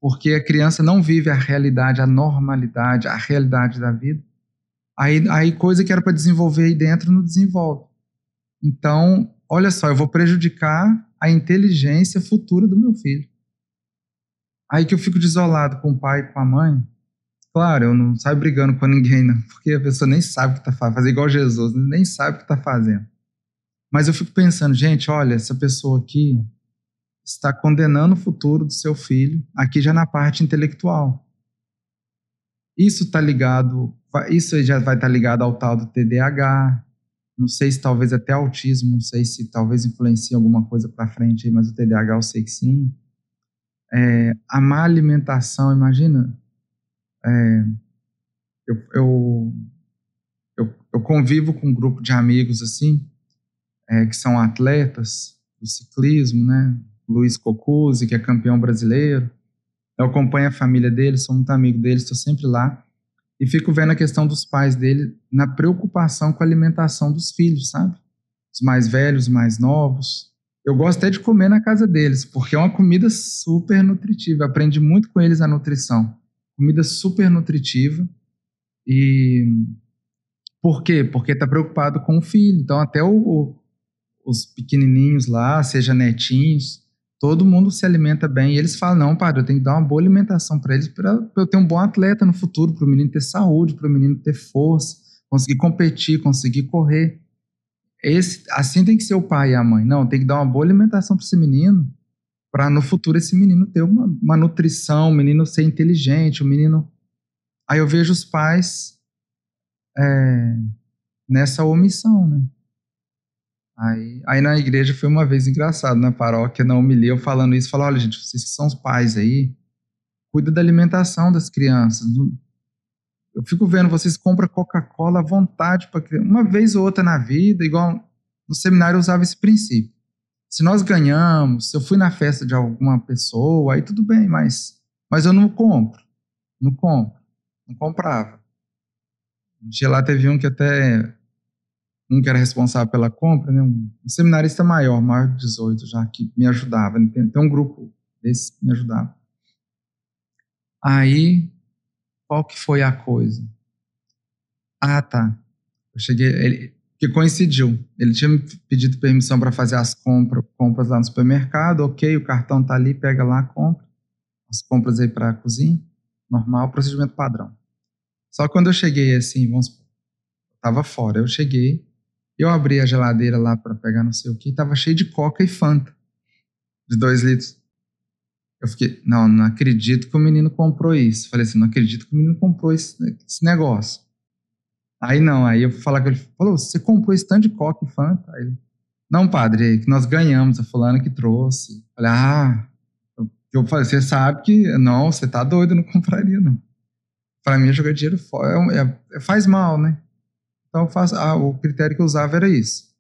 Porque a criança não vive a realidade, a normalidade, a realidade da vida. Aí coisa que era para desenvolver aí dentro não desenvolve. Então, olha só, eu vou prejudicar a inteligência futura do meu filho. Aí que eu fico desolado com o pai e com a mãe. Claro, eu não saio brigando com ninguém, não, porque a pessoa nem sabe o que está fazendo. Fazer igual Jesus, nem sabe o que está fazendo. Mas eu fico pensando, gente, olha, essa pessoa aqui está condenando o futuro do seu filho, aqui já na parte intelectual. Isso já vai estar ligado ao tal do TDAH, não sei se talvez até autismo, não sei se talvez influencie alguma coisa para frente, mas o TDAH eu sei que sim. A má alimentação, imagina, eu convivo com um grupo de amigos assim, que são atletas do ciclismo, né? Luiz Cocuzzi, que é campeão brasileiro. Eu acompanho a família dele, sou muito amigo dele, estou sempre lá. E fico vendo a questão dos pais dele na preocupação com a alimentação dos filhos, sabe? Os mais velhos, os mais novos. Eu gosto até de comer na casa deles, porque é uma comida super nutritiva. Eu aprendi muito com eles a nutrição. Comida super nutritiva. E por quê? Porque está preocupado com o filho. Então, até os pequenininhos lá, seja netinhos, todo mundo se alimenta bem. E eles falam, não, padre, eu tenho que dar uma boa alimentação para eles, para eu ter um bom atleta no futuro, para o menino ter saúde, para o menino ter força, conseguir competir, conseguir correr. Assim tem que ser o pai e a mãe. Não, tem que dar uma boa alimentação para esse menino, para no futuro esse menino ter uma nutrição, o menino ser inteligente, o menino... Aí eu vejo os pais nessa omissão, né? Aí na igreja foi uma vez engraçado, na paróquia, na homilia, eu falando isso, falando, olha, gente, vocês que são os pais aí, cuida da alimentação das crianças. Eu fico vendo, vocês compram Coca-Cola à vontade para criança, uma vez ou outra na vida, igual no seminário eu usava esse princípio. Se nós ganhamos, se eu fui na festa de alguma pessoa, aí tudo bem, mas eu não compro, não comprava. Um dia lá teve um que era responsável pela compra, né, um seminarista maior de 18 já, que me ajudava, tem um grupo desse que me ajudava. Aí, qual que foi a coisa? Ah, tá. Eu cheguei, que coincidiu. Ele tinha me pedido permissão para fazer as compras lá no supermercado. Ok, o cartão tá ali, pega lá, compra. As compras aí para a cozinha, normal, procedimento padrão. Só que quando eu cheguei assim, vamos supor, tava fora. Eu cheguei, eu abri a geladeira lá para pegar não sei o que, tava cheio de Coca e Fanta, de 2 litros. Eu fiquei, não acredito que o menino comprou isso. Falei assim, não acredito que o menino comprou esse negócio. Aí eu fui falar com ele, falou, você comprou esse tanto de Coca e Fanta? Aí ele, não, padre, que nós ganhamos, a fulana que trouxe. Falei, eu falei, você sabe que, não, você tá doido, eu não compraria, não. Para mim, jogar dinheiro fora faz mal, né? Então, o critério que eu usava era isso.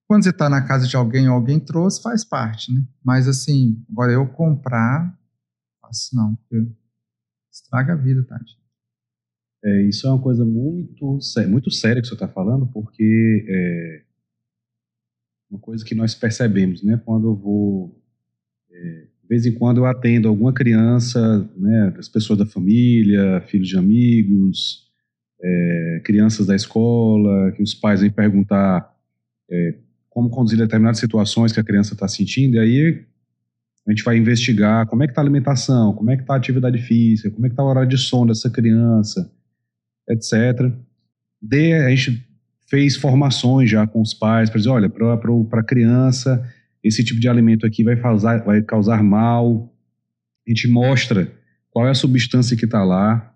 Quando você tá na casa de alguém ou alguém trouxe, faz parte, né? Mas assim, agora eu comprar, faço não, porque estraga a vida, tá? Isso é uma coisa muito séria que você está falando, porque uma coisa que nós percebemos, né? Quando eu vou, de vez em quando eu atendo alguma criança, né? As pessoas da família, filhos de amigos, crianças da escola, que os pais vêm perguntar como conduzir determinadas situações que a criança está sentindo, e aí a gente vai investigar como é que está a alimentação, como é que está a atividade física, como é que está a hora de sono dessa criança, etc. A gente fez formações já com os pais para dizer, olha, para a criança, esse tipo de alimento aqui vai causar mal. A gente mostra qual é a substância que está lá.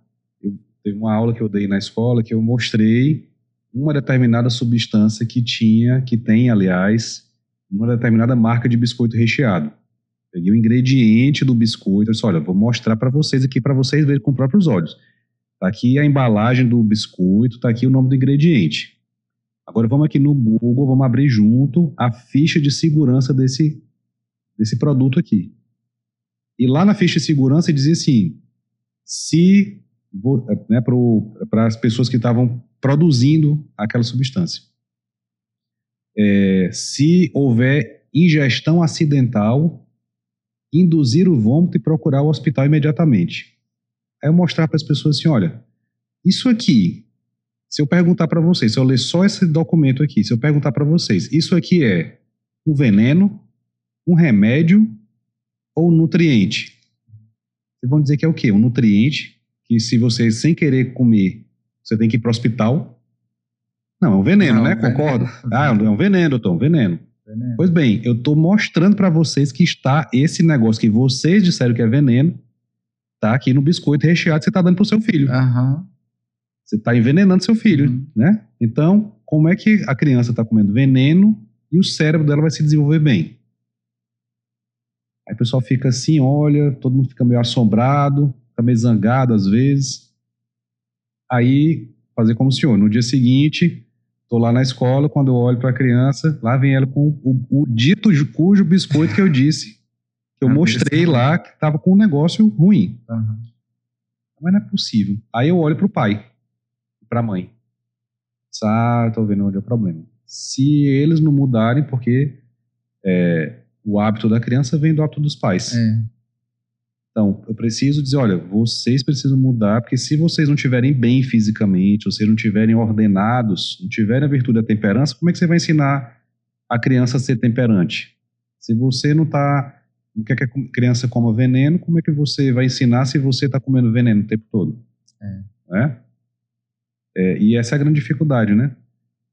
Teve uma aula que eu dei na escola que eu mostrei uma determinada substância que tem, aliás, uma determinada marca de biscoito recheado. Peguei o ingrediente do biscoito e disse, olha, vou mostrar para vocês aqui, para vocês verem com próprios olhos. Está aqui a embalagem do biscoito, está aqui o nome do ingrediente. Agora vamos aqui no Google, vamos abrir junto a ficha de segurança desse produto aqui. E lá na ficha de segurança dizia assim, para as pessoas que estavam produzindo aquela substância. Se houver ingestão acidental, induzir o vômito e procurar o hospital imediatamente. Aí eu mostrar para as pessoas assim, olha, isso aqui, se eu perguntar para vocês, se eu ler só esse documento aqui, se eu perguntar para vocês, isso aqui é um veneno, um remédio ou um nutriente? Vocês vão dizer que é o quê? Um nutriente, que se você, sem querer comer, você tem que ir para o hospital. Não, é um veneno, né? Concordo? É um veneno, doutor, um veneno. Pois bem, eu estou mostrando para vocês que está esse negócio que vocês disseram que é veneno, está aqui no biscoito recheado que você está dando para o seu filho. Uhum. Você está envenenando seu filho, né? Então, como é que a criança está comendo veneno e o cérebro dela vai se desenvolver bem? Aí o pessoal fica assim, olha, todo mundo fica meio assombrado, fica meio zangado às vezes. Aí, fazer como o senhor. No dia seguinte, estou lá na escola, quando eu olho para a criança, lá vem ela com o dito cujo biscoito que eu disse, que eu mostrei lá, que estava com um negócio ruim. Uhum. Mas não é possível. Aí eu olho para o pai, para a mãe. Estou vendo onde é o problema. Se eles não mudarem, porque o hábito da criança vem do hábito dos pais. Então, eu preciso dizer, olha, vocês precisam mudar, porque se vocês não estiverem bem fisicamente, ou se não estiverem ordenados, não tiverem a virtude da temperança, como é que você vai ensinar a criança a ser temperante? Se você não quer que a criança coma veneno, como é que você vai ensinar se você está comendo veneno o tempo todo? E essa é a grande dificuldade, né?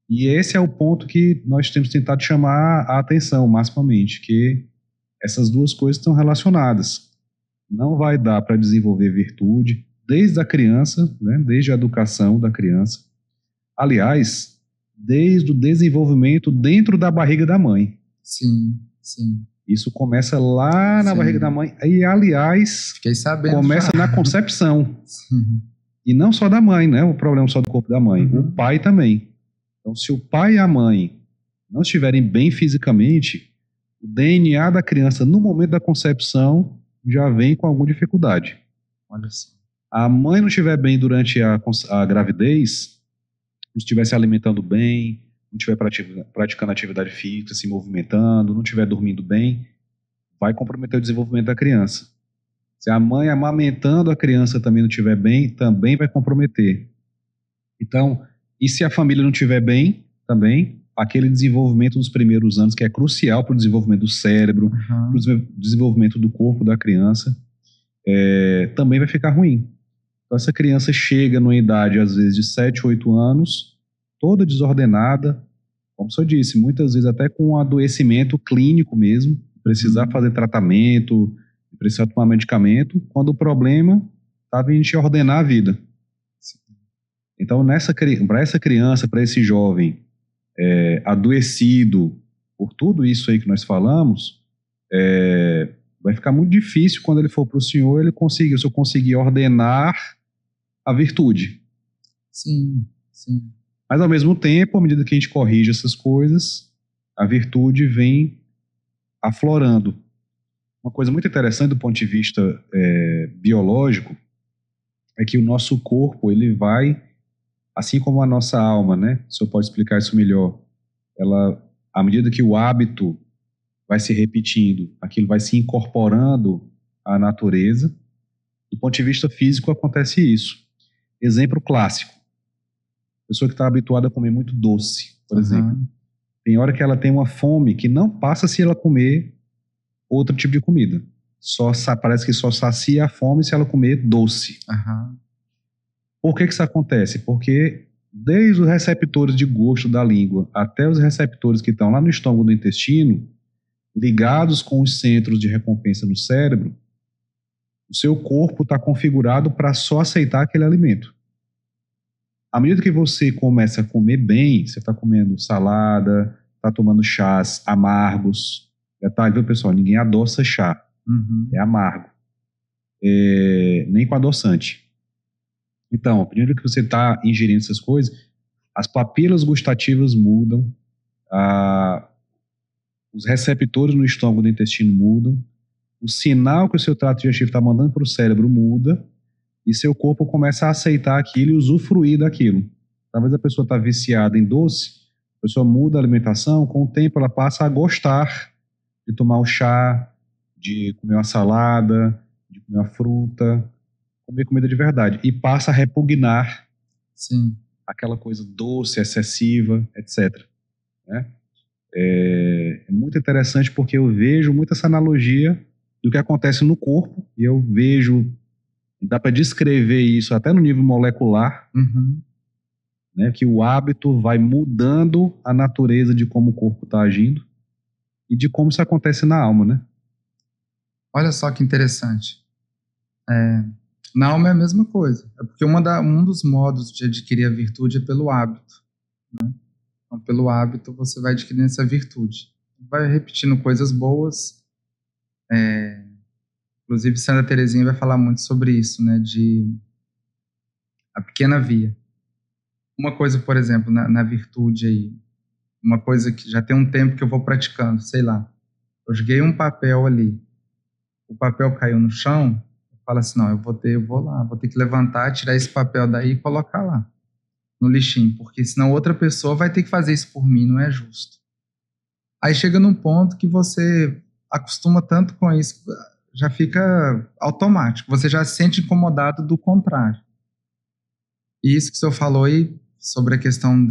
E esse é o ponto que nós temos tentado chamar a atenção, maximamente, que essas duas coisas estão relacionadas. Não vai dar para desenvolver virtude desde a criança, né, desde a educação da criança. Aliás, desde o desenvolvimento dentro da barriga da mãe. Sim, sim. Isso começa lá na barriga da mãe. E, aliás, fiquei sabendo começa já. na concepção. Sim. E não só da mãe, né? O problema só do corpo da mãe. O pai também. Então, se o pai e a mãe não estiverem bem fisicamente, o DNA da criança, no momento da concepção, já vem com alguma dificuldade. Olha só. A mãe não estiver bem durante a gravidez, não estiver se alimentando bem, não estiver praticando atividade física, se movimentando, não estiver dormindo bem, vai comprometer o desenvolvimento da criança. Se a mãe amamentando a criança também não estiver bem, também vai comprometer. Então, e se a família não estiver bem, também, aquele desenvolvimento dos primeiros anos, que é crucial para o desenvolvimento do cérebro, para o desenvolvimento do corpo da criança, também vai ficar ruim. Então, essa criança chega numa idade, às vezes, de 7, 8 anos, toda desordenada, como o senhor disse, muitas vezes até com um adoecimento clínico mesmo, precisar fazer tratamento, precisar tomar medicamento, quando o problema estava em te ordenar a vida. Então, para essa criança, para esse jovem adoecido por tudo isso aí que nós falamos, vai ficar muito difícil quando ele for para o senhor, se eu conseguir ordenar a virtude. Sim, sim. Mas, ao mesmo tempo, à medida que a gente corrige essas coisas, a virtude vem aflorando. Uma coisa muito interessante do ponto de vista biológico é que o nosso corpo, ele vai, assim como a nossa alma, né? O senhor pode explicar isso melhor. À medida que o hábito vai se repetindo, aquilo vai se incorporando à natureza. Do ponto de vista físico, acontece isso. Exemplo clássico. Pessoa que está habituada a comer muito doce, por exemplo. Tem hora que ela tem uma fome que não passa se ela comer outro tipo de comida. Parece que só sacia a fome se ela comer doce. Por que isso acontece? Porque desde os receptores de gosto da língua até os receptores que estão lá no estômago do intestino, ligados com os centros de recompensa no cérebro, o seu corpo está configurado para só aceitar aquele alimento. À medida que você começa a comer bem, você está comendo salada, está tomando chás amargos. Detalhe, viu, pessoal? Ninguém adoça chá. É amargo. Nem com adoçante. Então, à medida que você está ingerindo essas coisas, as papilas gustativas mudam, os receptores no estômago do intestino mudam, o sinal que o seu trato digestivo está mandando para o cérebro muda, e seu corpo começa a aceitar aquilo e usufruir daquilo. Talvez a pessoa está viciada em doce, a pessoa muda a alimentação, com o tempo ela passa a gostar de tomar um chá, de comer uma salada, de comer uma fruta, comer comida de verdade, e passa a repugnar aquela coisa doce, excessiva, etc. Né? É muito interessante porque eu vejo muito essa analogia do que acontece no corpo, e eu vejo, dá para descrever isso até no nível molecular, né, que o hábito vai mudando a natureza de como o corpo está agindo e de como isso acontece na alma, né? Olha só que interessante. Na alma é a mesma coisa. É porque um dos modos de adquirir a virtude é pelo hábito. Né? Então, pelo hábito, você vai adquirindo essa virtude. Vai repetindo coisas boas. Inclusive, Santa Teresinha vai falar muito sobre isso, né? De a pequena via. Uma coisa, por exemplo, na virtude aí, uma coisa que já tem um tempo que eu vou praticando, sei lá, eu joguei um papel ali, o papel caiu no chão, eu falo assim, não, vou ter que levantar, tirar esse papel daí e colocar lá, no lixinho, porque senão outra pessoa vai ter que fazer isso por mim, não é justo. Aí chega num ponto que você acostuma tanto com isso, já fica automático, você já se sente incomodado do contrário. E isso que o senhor falou aí, sobre a questão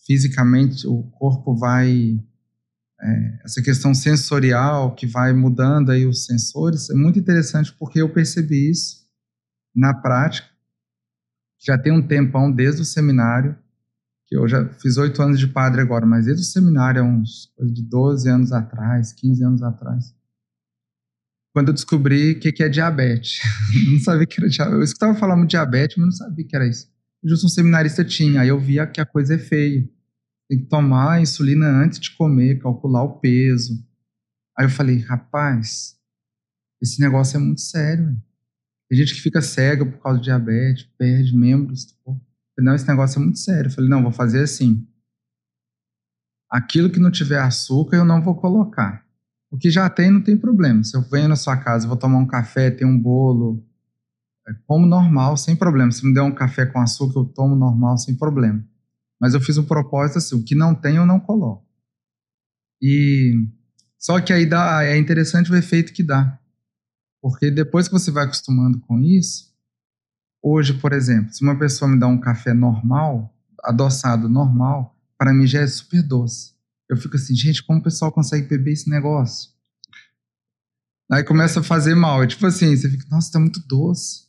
fisicamente, o corpo vai, essa questão sensorial que vai mudando aí os sensores, é muito interessante porque eu percebi isso na prática, já tem um tempão desde o seminário, que eu já fiz 8 anos de padre agora, mas desde o seminário, uns de 12 anos atrás, 15 anos atrás, quando eu descobri o que é diabetes. Não sabia que era diabetes. Eu escutava falar muito de diabetes, mas não sabia que era isso. justo um seminarista tinha. Aí eu via que a coisa é feia. Tem que tomar a insulina antes de comer, calcular o peso. Aí eu falei, rapaz, esse negócio é muito sério. Véio. Tem gente que fica cega por causa de diabetes, perde membros. Pô. Eu falei, não, esse negócio é muito sério. Eu falei, não, vou fazer assim. Aquilo que não tiver açúcar eu não vou colocar. O que já tem, não tem problema. Se eu venho na sua casa, vou tomar um café, tem um bolo, como normal, sem problema. Se me der um café com açúcar, eu tomo normal, sem problema. Mas eu fiz um propósito assim, o que não tem, eu não coloco. E só que aí é interessante o efeito que dá. Porque depois que você vai acostumando com isso, hoje, por exemplo, se uma pessoa me dá um café normal, adoçado normal, para mim já é super doce. Eu fico assim, gente, como o pessoal consegue beber esse negócio? Aí começa a fazer mal. É tipo assim, você fica, nossa, tá muito doce.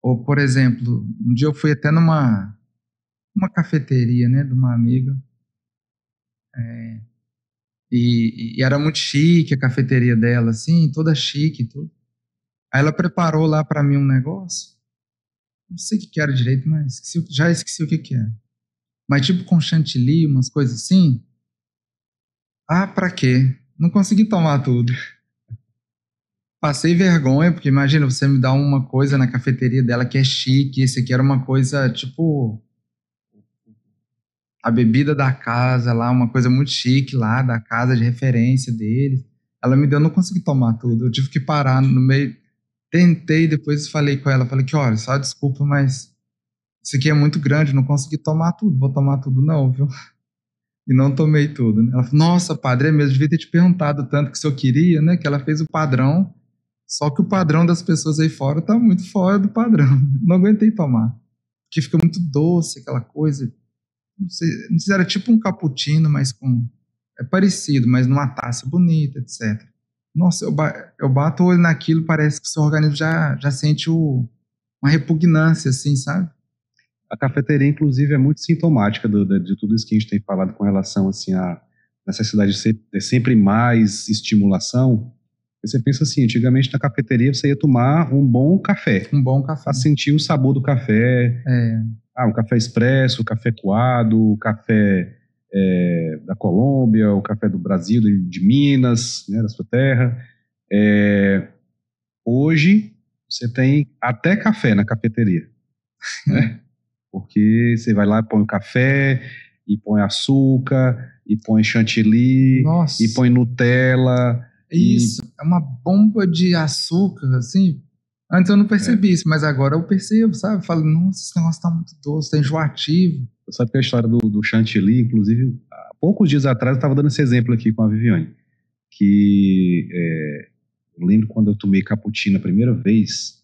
Ou, por exemplo, um dia eu fui até uma cafeteria, né, de uma amiga, e era muito chique a cafeteria dela, assim, toda chique e tudo. Aí ela preparou lá para mim um negócio, não sei o que era direito, mas já esqueci o que era. Mas tipo com chantilly, umas coisas assim. Ah, pra quê? Não consegui tomar tudo. Passei vergonha, porque imagina, você me dá uma coisa na cafeteria dela que é chique, esse aqui era uma coisa, tipo, a bebida da casa lá, uma coisa muito chique lá, da casa de referência deles. Ela me deu, eu não consegui tomar tudo, eu tive que parar no meio. Tentei, depois falei com ela, falei que, olha, só desculpa, mas isso aqui é muito grande, não consegui tomar tudo, vou tomar tudo não, viu? E não tomei tudo, né? Ela falou, nossa, padre, é mesmo, devia ter te perguntado tanto que o senhor queria, né? Que ela fez o padrão, só que o padrão das pessoas aí fora tá muito fora do padrão. Não aguentei tomar. Porque fica muito doce, aquela coisa. Não sei se era tipo um cappuccino, mas com... É parecido, mas numa taça bonita, etc. Nossa, eu bato o olho naquilo, parece que o seu organismo já sente uma repugnância, assim, sabe? A cafeteria, inclusive, é muito sintomática de tudo isso que a gente tem falado com relação assim, à necessidade de ter sempre mais estimulação. Você pensa assim, antigamente na cafeteria você ia tomar um bom café. Um bom café. Para sentir o sabor do café. Um café expresso, café coado, café da Colômbia, o café do Brasil, de Minas, né, da sua terra. Hoje você tem até café na cafeteria, né? Porque você vai lá e põe o café, e põe açúcar, e põe chantilly, Nossa. e põe Nutella. Isso, é uma bomba de açúcar, assim. Antes eu não percebi isso, mas agora eu percebo, sabe? Eu falo, nossa, esse negócio tá muito doce, tá enjoativo. Você sabe que a história do chantilly, inclusive, há poucos dias atrás eu estava dando esse exemplo aqui com a Viviane, que eu lembro quando eu tomei cappuccino a primeira vez,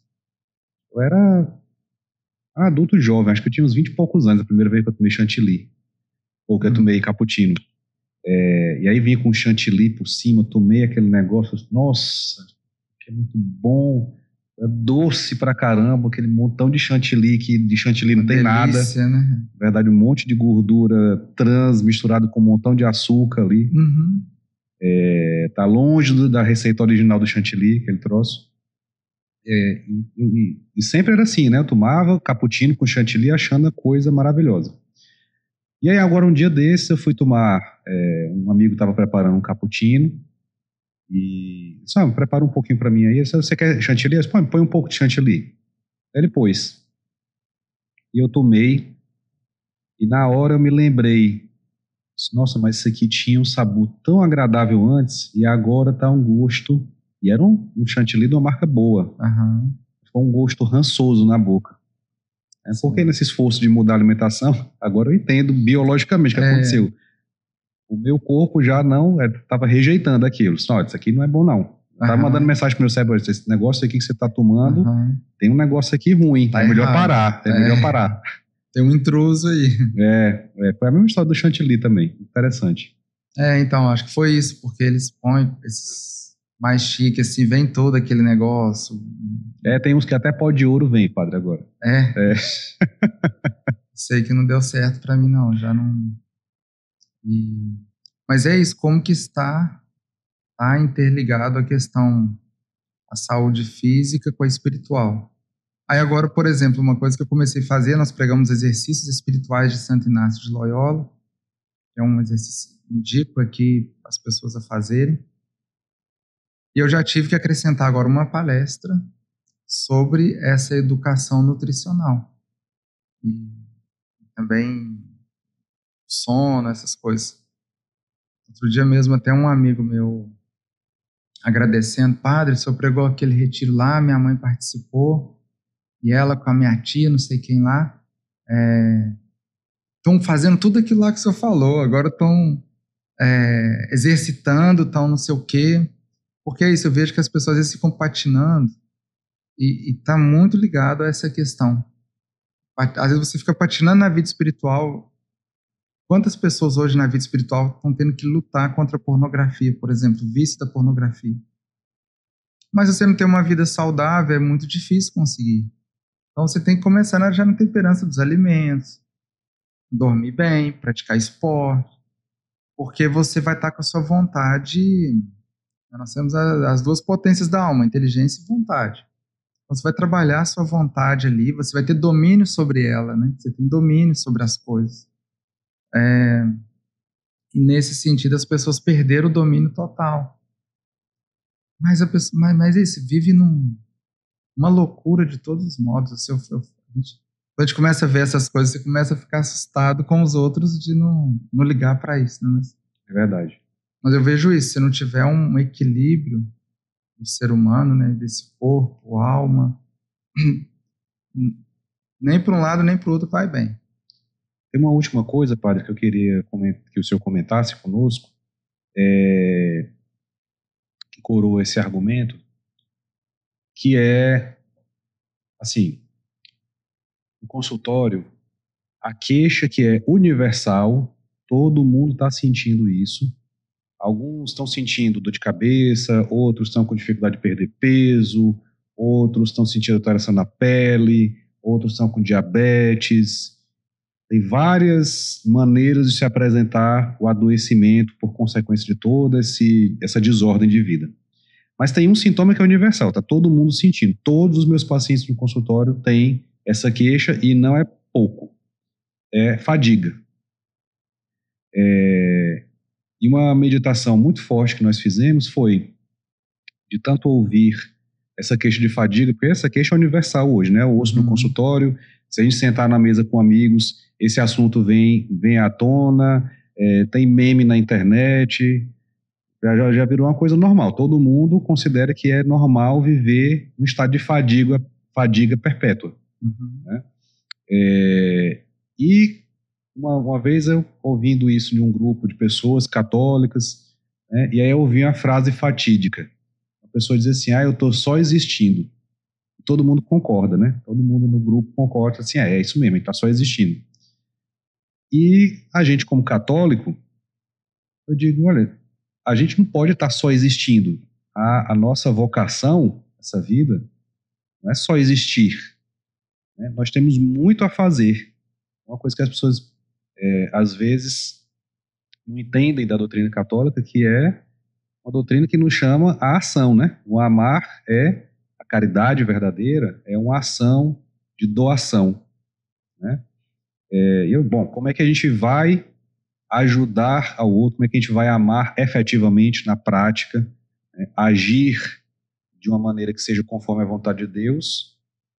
eu era adulto jovem, acho que eu tinha uns 20 e poucos anos a primeira vez que eu tomei chantilly, ou que eu tomei cappuccino. E aí vinha com chantilly por cima, tomei aquele negócio, nossa, que é muito bom, é doce pra caramba, aquele montão de chantilly, que de chantilly não tem delícia, nada. Né? Na verdade, um monte de gordura trans misturado com um montão de açúcar ali. Uhum. Tá longe da receita original do chantilly, aquele troço. E sempre era assim, né? Eu tomava cappuccino com chantilly achando a coisa maravilhosa. E aí agora um dia desse eu fui tomar, um amigo estava preparando um cappuccino e disse, prepara um pouquinho para mim aí, você quer chantilly? Eu disse, põe um pouco de chantilly. Aí ele pôs. E eu tomei e na hora eu me lembrei, nossa, mas isso aqui tinha um sabor tão agradável antes e agora tá um gosto, e era um chantilly de uma marca boa. Uhum. Foi um gosto rançoso na boca. Porque nesse esforço de mudar a alimentação, agora eu entendo biologicamente o que aconteceu. O meu corpo já não estava rejeitando aquilo. Olha, isso aqui não é bom não. Estava mandando mensagem pro meu cérebro, esse negócio aqui que você está tomando, tem um negócio aqui ruim, tá melhor parar, melhor parar. Tem um intruso aí. Foi a mesma história do chantilly também, interessante. Então, acho que foi isso, porque eles põem esses mais chique, assim, vem todo aquele negócio. Tem uns que até pó de ouro vem, padre, agora. Sei que não deu certo para mim, não, já não... Mas é isso, como que está interligado a questão, a saúde física com a espiritual. Aí agora, por exemplo, uma coisa que eu comecei a fazer, nós pregamos exercícios espirituais de Santo Inácio de Loyola, que é um exercício que indico aqui as pessoas a fazerem. E eu já tive que acrescentar agora uma palestra sobre essa educação nutricional. E também sono, essas coisas. Outro dia mesmo, até um amigo meu agradecendo, padre, o senhor pregou aquele retiro lá, minha mãe participou, e ela com a minha tia, não sei quem lá, estão fazendo tudo aquilo lá que o senhor falou, agora estão exercitando, estão não sei o quê, porque é isso, eu vejo que as pessoas às vezes ficam patinando, e está muito ligado a essa questão. Às vezes você fica patinando na vida espiritual. Quantas pessoas hoje na vida espiritual estão tendo que lutar contra a pornografia, por exemplo, o vício da pornografia? Mas se você não tem uma vida saudável, é muito difícil conseguir. Então você tem que começar já na temperança dos alimentos, dormir bem, praticar esporte, porque você vai estar com a sua vontade. Nós temos as duas potências da alma, inteligência e vontade. Então você vai trabalhar a sua vontade ali, você vai ter domínio sobre ela, né? Você tem domínio sobre as coisas. E nesse sentido as pessoas perderam o domínio total. Mas é isso, vive numa loucura de todos os modos. Quando a gente começa a ver essas coisas, você começa a ficar assustado com os outros de não ligar para isso. Né? É verdade. Mas eu vejo isso, se não tiver um equilíbrio do ser humano, né, desse corpo, alma, nem para um lado nem para o outro vai bem. Tem uma última coisa, padre, que eu queria que o senhor comentasse conosco, que coroa esse argumento, que é, assim, o consultório, a queixa que é universal, todo mundo está sentindo isso. Alguns estão sentindo dor de cabeça, outros estão com dificuldade de perder peso, outros estão sentindo alteração na pele, outros estão com diabetes. Tem várias maneiras de se apresentar o adoecimento por consequência de toda essa desordem de vida. Mas tem um sintoma que é universal, está todo mundo sentindo. Todos os meus pacientes no consultório têm essa queixa e não é pouco. É fadiga. E uma meditação muito forte que nós fizemos foi de tanto ouvir essa queixa de fadiga, porque essa queixa é universal hoje, né? Eu ouço no consultório, se a gente sentar na mesa com amigos, esse assunto vem à tona, tem meme na internet, já virou uma coisa normal. Todo mundo considera que é normal viver um estado de fadiga perpétua. Né? E uma vez eu ouvindo isso de um grupo de pessoas católicas, né, e aí eu ouvi uma frase fatídica. A pessoa diz assim, eu estou só existindo. Todo mundo concorda, né? Todo mundo no grupo concorda assim, é isso mesmo, ele está só existindo. E a gente como católico, eu digo, olha, a gente não pode estar só existindo. A nossa vocação, essa vida, não é só existir. Né? Nós temos muito a fazer. Uma coisa que as pessoas às vezes não entendem da doutrina católica, que é uma doutrina que nos chama à ação, né? O amar a caridade verdadeira, é uma ação de doação, né? Bom, como é que a gente vai ajudar ao outro, como é que a gente vai amar efetivamente na prática, né? Agir de uma maneira que seja conforme a vontade de Deus,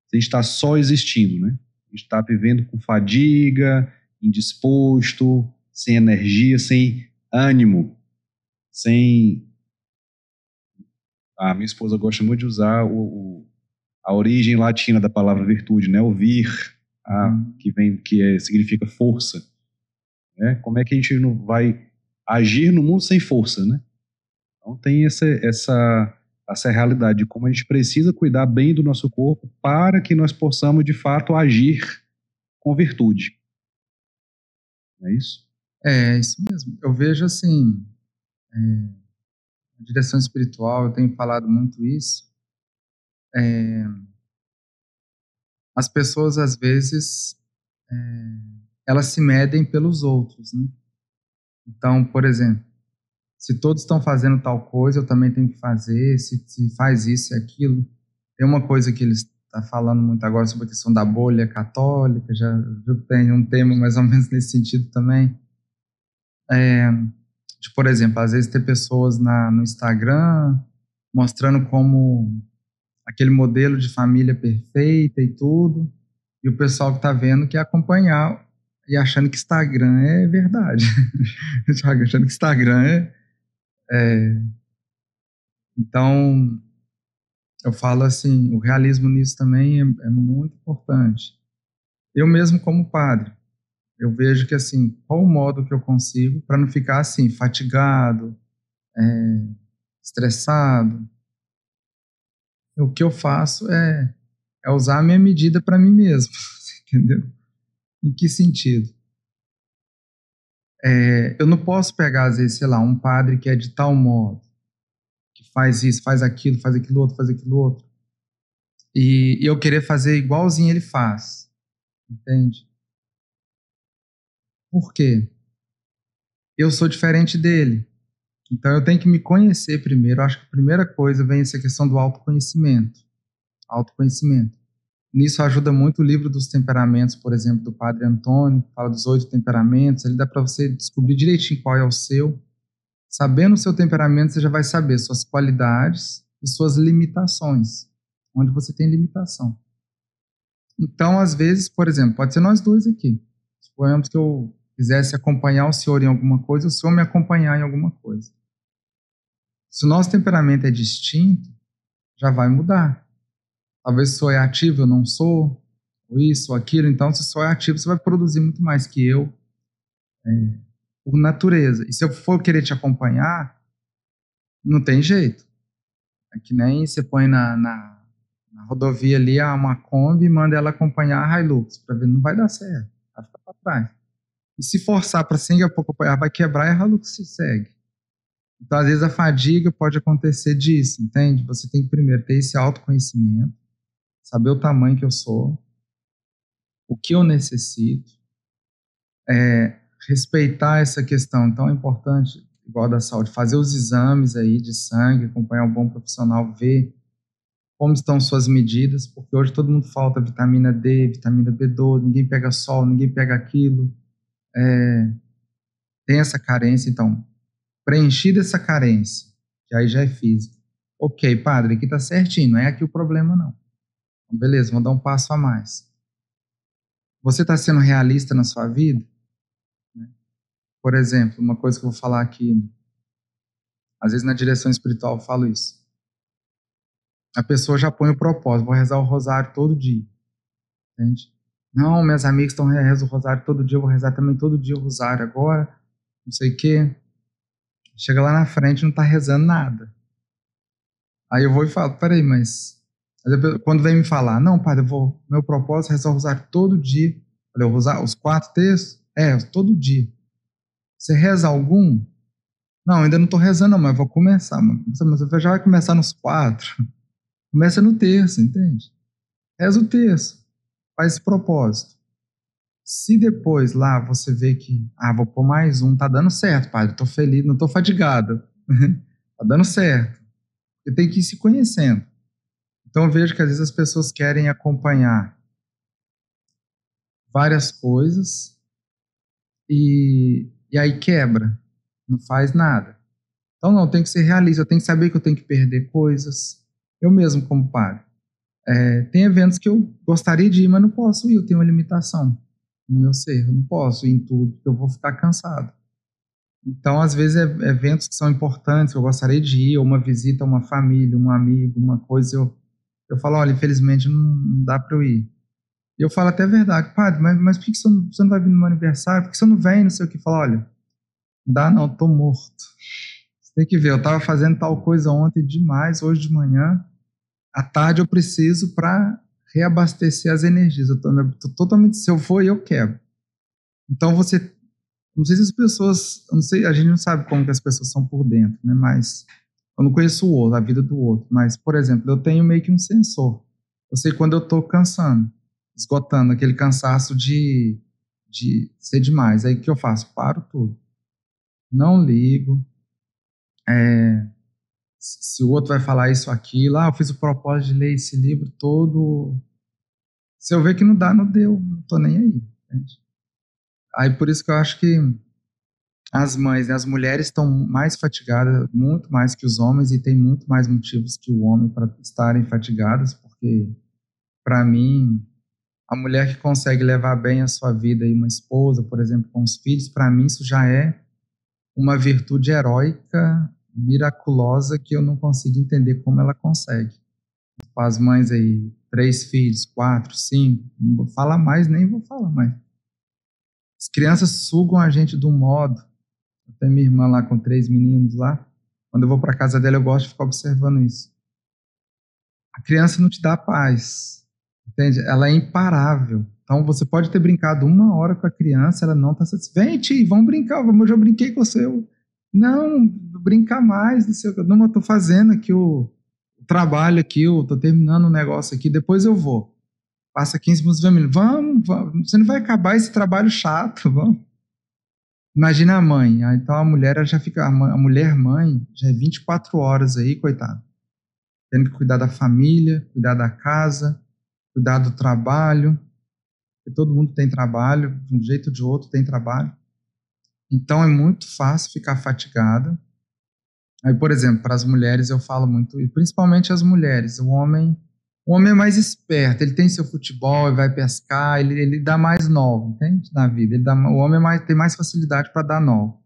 se a gente está só existindo, né? A gente está vivendo com fadiga, indisposto, sem energia, sem ânimo, sem... A minha esposa gosta muito de usar a origem latina da palavra virtude, né? O vir, significa força. Né? Como é que a gente não vai agir no mundo sem força, né? Então tem essa realidade de como a gente precisa cuidar bem do nosso corpo para que nós possamos, de fato, agir com virtude. Não é isso? É isso mesmo. Eu vejo assim, a direção espiritual, eu tenho falado muito isso. As pessoas, às vezes, elas se medem pelos outros, né? Então, por exemplo, se todos estão fazendo tal coisa, eu também tenho que fazer, se faz isso e aquilo. Tem uma coisa que eles tá falando muito agora sobre a questão da bolha católica, já viu que tem um tema mais ou menos nesse sentido também. De, por exemplo, às vezes ter pessoas no Instagram mostrando como aquele modelo de família perfeita e tudo, e o pessoal que tá vendo quer acompanhar e achando que Instagram é verdade. Achando que Instagram Então, eu falo assim, o realismo nisso também é muito importante. Eu mesmo como padre, eu vejo que assim, qual o modo que eu consigo para não ficar assim, fatigado, estressado. O que eu faço é usar a minha medida para mim mesmo, entendeu? Em que sentido? Eu não posso pegar, às vezes, sei lá, um padre que é de tal modo, que faz isso, faz aquilo outro, faz aquilo outro, e eu querer fazer igualzinho ele faz, entende? Por quê? Eu sou diferente dele. Então eu tenho que me conhecer primeiro. Eu acho que a primeira coisa vem essa questão do autoconhecimento. Autoconhecimento. Nisso ajuda muito o livro dos temperamentos, por exemplo, do Padre Antônio, que fala dos 8 temperamentos. Ele dá para você descobrir direitinho qual é o seu. Sabendo o seu temperamento, você já vai saber suas qualidades e suas limitações, onde você tem limitação. Então, às vezes, por exemplo, pode ser nós dois aqui. Suponhamos que eu quisesse acompanhar o senhor em alguma coisa, o senhor me acompanhar em alguma coisa. Se o nosso temperamento é distinto, já vai mudar. Talvez se o senhor é ativo, eu não sou, ou isso, ou aquilo. Então, se o senhor é ativo, você vai produzir muito mais que eu, por natureza. E se eu for querer te acompanhar, não tem jeito. É que nem você põe na rodovia ali uma Kombi e manda ela acompanhar a Hilux, para ver, não vai dar certo, vai ficar para trás. E se forçar para seguir a pouco acompanhar, vai quebrar e a Hilux se segue. Então, às vezes, a fadiga pode acontecer disso, entende? Você tem que primeiro ter esse autoconhecimento, saber o tamanho que eu sou, o que eu necessito, respeitar essa questão tão importante, igual da saúde, fazer os exames aí de sangue, acompanhar um bom profissional, ver como estão suas medidas, porque hoje todo mundo falta vitamina D, vitamina B12, ninguém pega sol, ninguém pega aquilo, tem essa carência, então, preenchida essa carência, que aí já é físico. Ok, padre, aqui tá certinho, não é aqui o problema não. Então, beleza, vamos dar um passo a mais. Você está sendo realista na sua vida? Por exemplo, uma coisa que eu vou falar aqui, às vezes na direção espiritual eu falo isso. A pessoa já põe o propósito, vou rezar o rosário todo dia, entende? Não, meus amigos estão rezando o rosário todo dia, eu vou rezar também todo dia o rosário agora, não sei o quê. Chega lá na frente e não está rezando nada. Aí eu vou e falo, peraí, mas... Quando vem me falar, não, padre, meu propósito é rezar o rosário todo dia. Olha, eu vou usar os 4 textos? Todo dia. Você reza algum? Não, ainda não estou rezando, não, mas vou começar. Mas você já vai começar nos 4. Começa no terço, entende? Reza o terço. Faz esse propósito. Se depois lá você vê que, vou pôr mais um, tá dando certo, padre, estou feliz, não estou fadigado. Tá dando certo. Você tem que ir se conhecendo. Então eu vejo que às vezes as pessoas querem acompanhar várias coisas e aí quebra, não faz nada. Então não, tem que ser realista, eu tenho que saber que eu tenho que perder coisas. Eu mesmo como padre. Tem eventos que eu gostaria de ir, mas não posso ir, eu tenho uma limitação no meu ser, eu não posso ir em tudo, porque eu vou ficar cansado. Então, às vezes, eventos que são importantes, que eu gostaria de ir, ou uma visita a uma família, um amigo, uma coisa, eu falo, olha, infelizmente não dá para eu ir. E eu falo até a verdade, padre, mas por que você não vai vir no meu aniversário? Por que você não vem, não sei o que? Fala, olha, não dá não, tô morto. Você tem que ver, eu estava fazendo tal coisa ontem demais, hoje de manhã, à tarde eu preciso para reabastecer as energias. Eu tô totalmente, se eu for, eu quebro. Então não sei se as pessoas, não sei, a gente não sabe como que as pessoas são por dentro, né? Mas eu não conheço o outro, a vida do outro. Mas, por exemplo, eu tenho meio que um sensor. Eu sei quando eu tô cansando, esgotando aquele cansaço de ser demais. Aí o que eu faço? Paro tudo. Não ligo. se o outro vai falar isso ou aquilo. Eu fiz o propósito de ler esse livro todo. Se eu ver que não dá, não deu. Não tô nem aí. Entende? Aí por isso que eu acho que as mães, né, as mulheres estão mais fatigadas, muito mais que os homens, e tem muito mais motivos que o homem para estarem fatigadas, porque, para mim, a mulher que consegue levar bem a sua vida e uma esposa, por exemplo, com os filhos, para mim isso já é uma virtude heróica, miraculosa, que eu não consigo entender como ela consegue. As mães aí, 3 filhos, 4, 5, não vou falar mais, nem vou falar mais. As crianças sugam a gente de um modo. Eu tenho minha irmã lá com 3 meninos lá. Quando eu vou para casa dela, eu gosto de ficar observando isso. A criança não te dá paz, entende? Ela é imparável. Então, você pode ter brincado 1 hora com a criança, ela não está satisfeita. Vem, tio, vamos brincar. Eu já brinquei com você. Não, brincar mais, não sei o que. Não, eu estou fazendo aqui o trabalho aqui, eu estou terminando um negócio aqui, depois eu vou. Passa 15 minutos, vamos, você não vai acabar esse trabalho chato, vamos. Imagina a mãe, então a mulher ela já fica, a mulher mãe já é 24 horas aí, coitada, tendo que cuidar da família, cuidar da casa, cuidar do trabalho, porque todo mundo tem trabalho, de um jeito ou de outro tem trabalho, então é muito fácil ficar fatigada. Aí, por exemplo, para as mulheres eu falo muito, e principalmente as mulheres, o homem é mais esperto, ele tem seu futebol, ele vai pescar, ele dá mais nó, entende? Na vida. O homem tem mais facilidade para dar nó.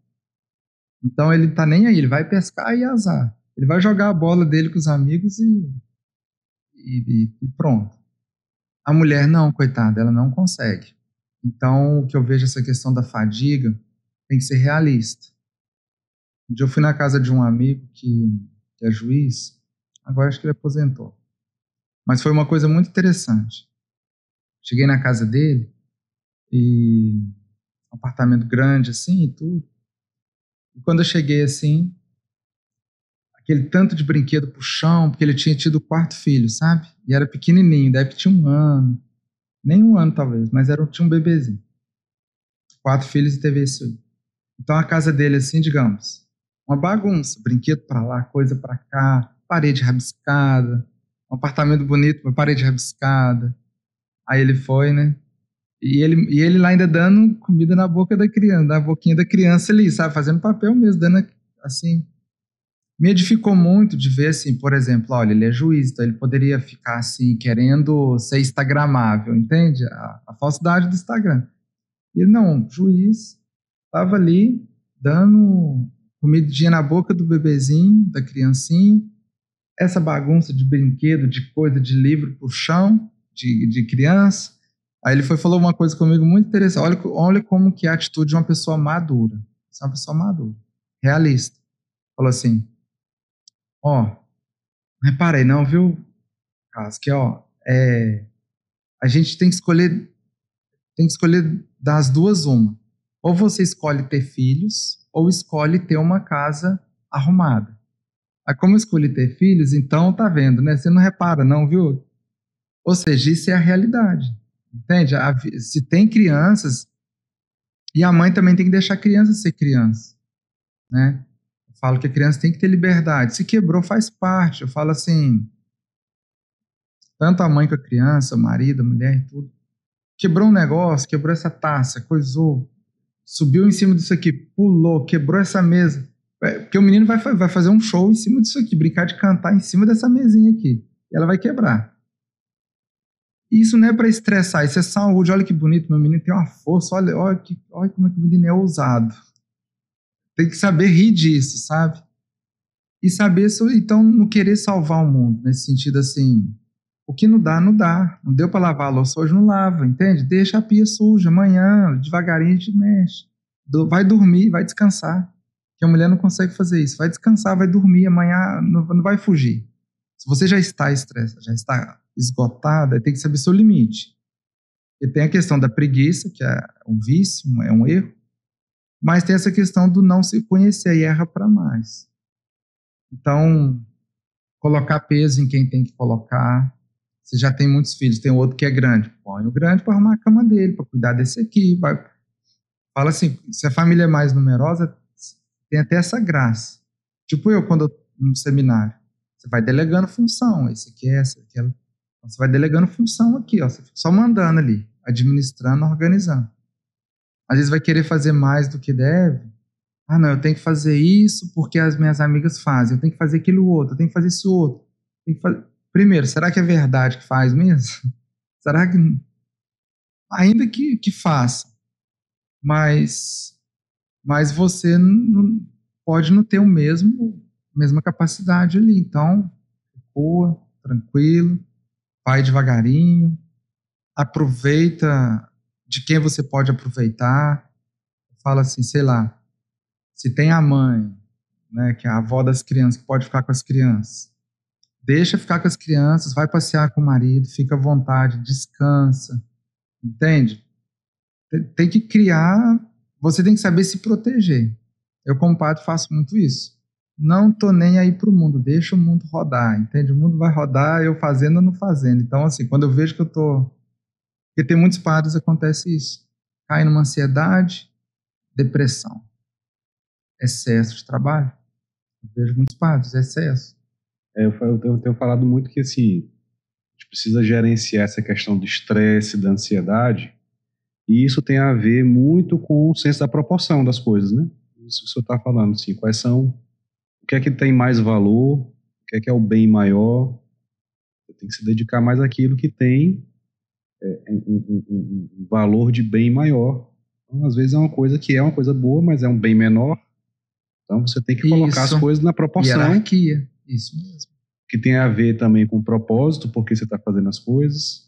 Então ele tá nem aí, ele vai pescar e azar. Ele vai jogar a bola dele com os amigos e pronto. A mulher não, coitada, ela não consegue. Então o que eu vejo essa questão da fadiga tem que ser realista. Um dia eu fui na casa de um amigo que é juiz, agora acho que ele aposentou. Mas foi uma coisa muito interessante. Cheguei na casa dele, e um apartamento grande assim e tudo. E quando eu cheguei assim, aquele tanto de brinquedo pro chão, porque ele tinha tido o 4º filho, sabe? E era pequenininho, deve que tinha 1 ano. Nem 1 ano talvez, mas tinha um bebezinho. 4 filhos e teve isso aí. Então a casa dele assim, digamos, uma bagunça. Brinquedo pra lá, coisa pra cá, parede rabiscada. Um apartamento bonito, uma parede rabiscada. Aí ele foi, né? E ele lá ainda dando comida na boca da criança, na boquinha da criança ali, sabe? Fazendo papel mesmo, dando assim. Me edificou muito de ver, assim, por exemplo, olha, ele é juiz, então ele poderia ficar, assim, querendo ser instagramável, entende? A falsidade do Instagram. E ele não, juiz, estava ali dando comidinha na boca do bebezinho, da criancinha, essa bagunça de brinquedo, de coisa, de livro pro chão, de criança. Aí ele falou uma coisa comigo muito interessante. Olha como que é a atitude de uma pessoa madura. Você é uma pessoa madura, realista. Falou assim, ó, não reparei não, viu, Carlos, que a gente tem que escolher das duas uma. Ou você escolhe ter filhos, ou escolhe ter uma casa arrumada. Aí como eu escolhi ter filhos, então tá vendo, né? Você não repara não, viu? Ou seja, isso é a realidade. Entende? Se tem crianças, e a mãe também tem que deixar a criança ser criança, né? Eu falo que a criança tem que ter liberdade. Se quebrou, faz parte. Eu falo assim, tanto a mãe com a criança, o marido, a mulher e tudo. Quebrou um negócio, quebrou essa taça, coisou, subiu em cima disso aqui, pulou, quebrou essa mesa. Porque o menino vai fazer um show em cima disso aqui, brincar de cantar em cima dessa mesinha aqui. E ela vai quebrar. Isso não é para estressar, isso é saúde. Olha que bonito, meu menino tem uma força, olha como é que o menino é ousado. Tem que saber rir disso, sabe? E saber, então, não querer salvar o mundo, nesse sentido assim, o que não dá, não dá. Não deu para lavar a louça hoje, não lava, entende? Deixa a pia suja, amanhã, devagarinho a gente mexe. Vai dormir, vai descansar. Que a mulher não consegue fazer isso. Vai descansar, vai dormir, amanhã não vai fugir. Se você já está estressado, já está esgotada, tem que saber seu limite. E tem a questão da preguiça, que é um vício, é um erro, mas tem essa questão do não se conhecer e erra para mais. Então, colocar peso em quem tem que colocar. Você já tem muitos filhos, tem outro que é grande, põe o grande para arrumar a cama dele, para cuidar desse aqui. Fala assim, se a família é mais numerosa, tem até essa graça. Tipo eu, quando num seminário. Você vai delegando função, esse aqui é essa, aquela. Então, você vai delegando função aqui, ó, você fica só mandando ali, administrando, organizando. Às vezes vai querer fazer mais do que deve. Ah, não, eu tenho que fazer isso porque as minhas amigas fazem, eu tenho que fazer aquilo outro, eu tenho que fazer isso outro. Primeiro, será que é verdade que faz mesmo? Será que... Ainda que faça, mas você não, pode não ter mesma capacidade ali. Então, boa, tranquilo, vai devagarinho, aproveita de quem você pode aproveitar. Fala assim, sei lá, se tem a mãe, né, que é a avó das crianças, que pode ficar com as crianças, deixa ficar com as crianças, vai passear com o marido, fica à vontade, descansa, entende? Tem que criar, você tem que saber se proteger. Eu, como padre, faço muito isso. Não tô nem aí pro mundo, deixa o mundo rodar, entende? O mundo vai rodar, eu fazendo ou não fazendo. Então, assim, quando eu vejo que eu tô... Porque tem muitos padres, acontece isso. Cai numa ansiedade, depressão, excesso de trabalho. Eu vejo muitos padres, excesso. Eu tenho falado muito que, assim, a gente precisa gerenciar essa questão do estresse, da ansiedade, e isso tem a ver muito com o senso da proporção das coisas, né? Isso que o senhor está falando, assim, quais são, o que é que tem mais valor, o que é o bem maior. Tem que se dedicar mais àquilo que tem um valor de bem maior. Então, às vezes é uma coisa que é uma coisa boa, mas é um bem menor. Então você tem que colocar as coisas na proporção. Hierarquia, isso mesmo. Que tem a ver também com o propósito, porque você está fazendo as coisas.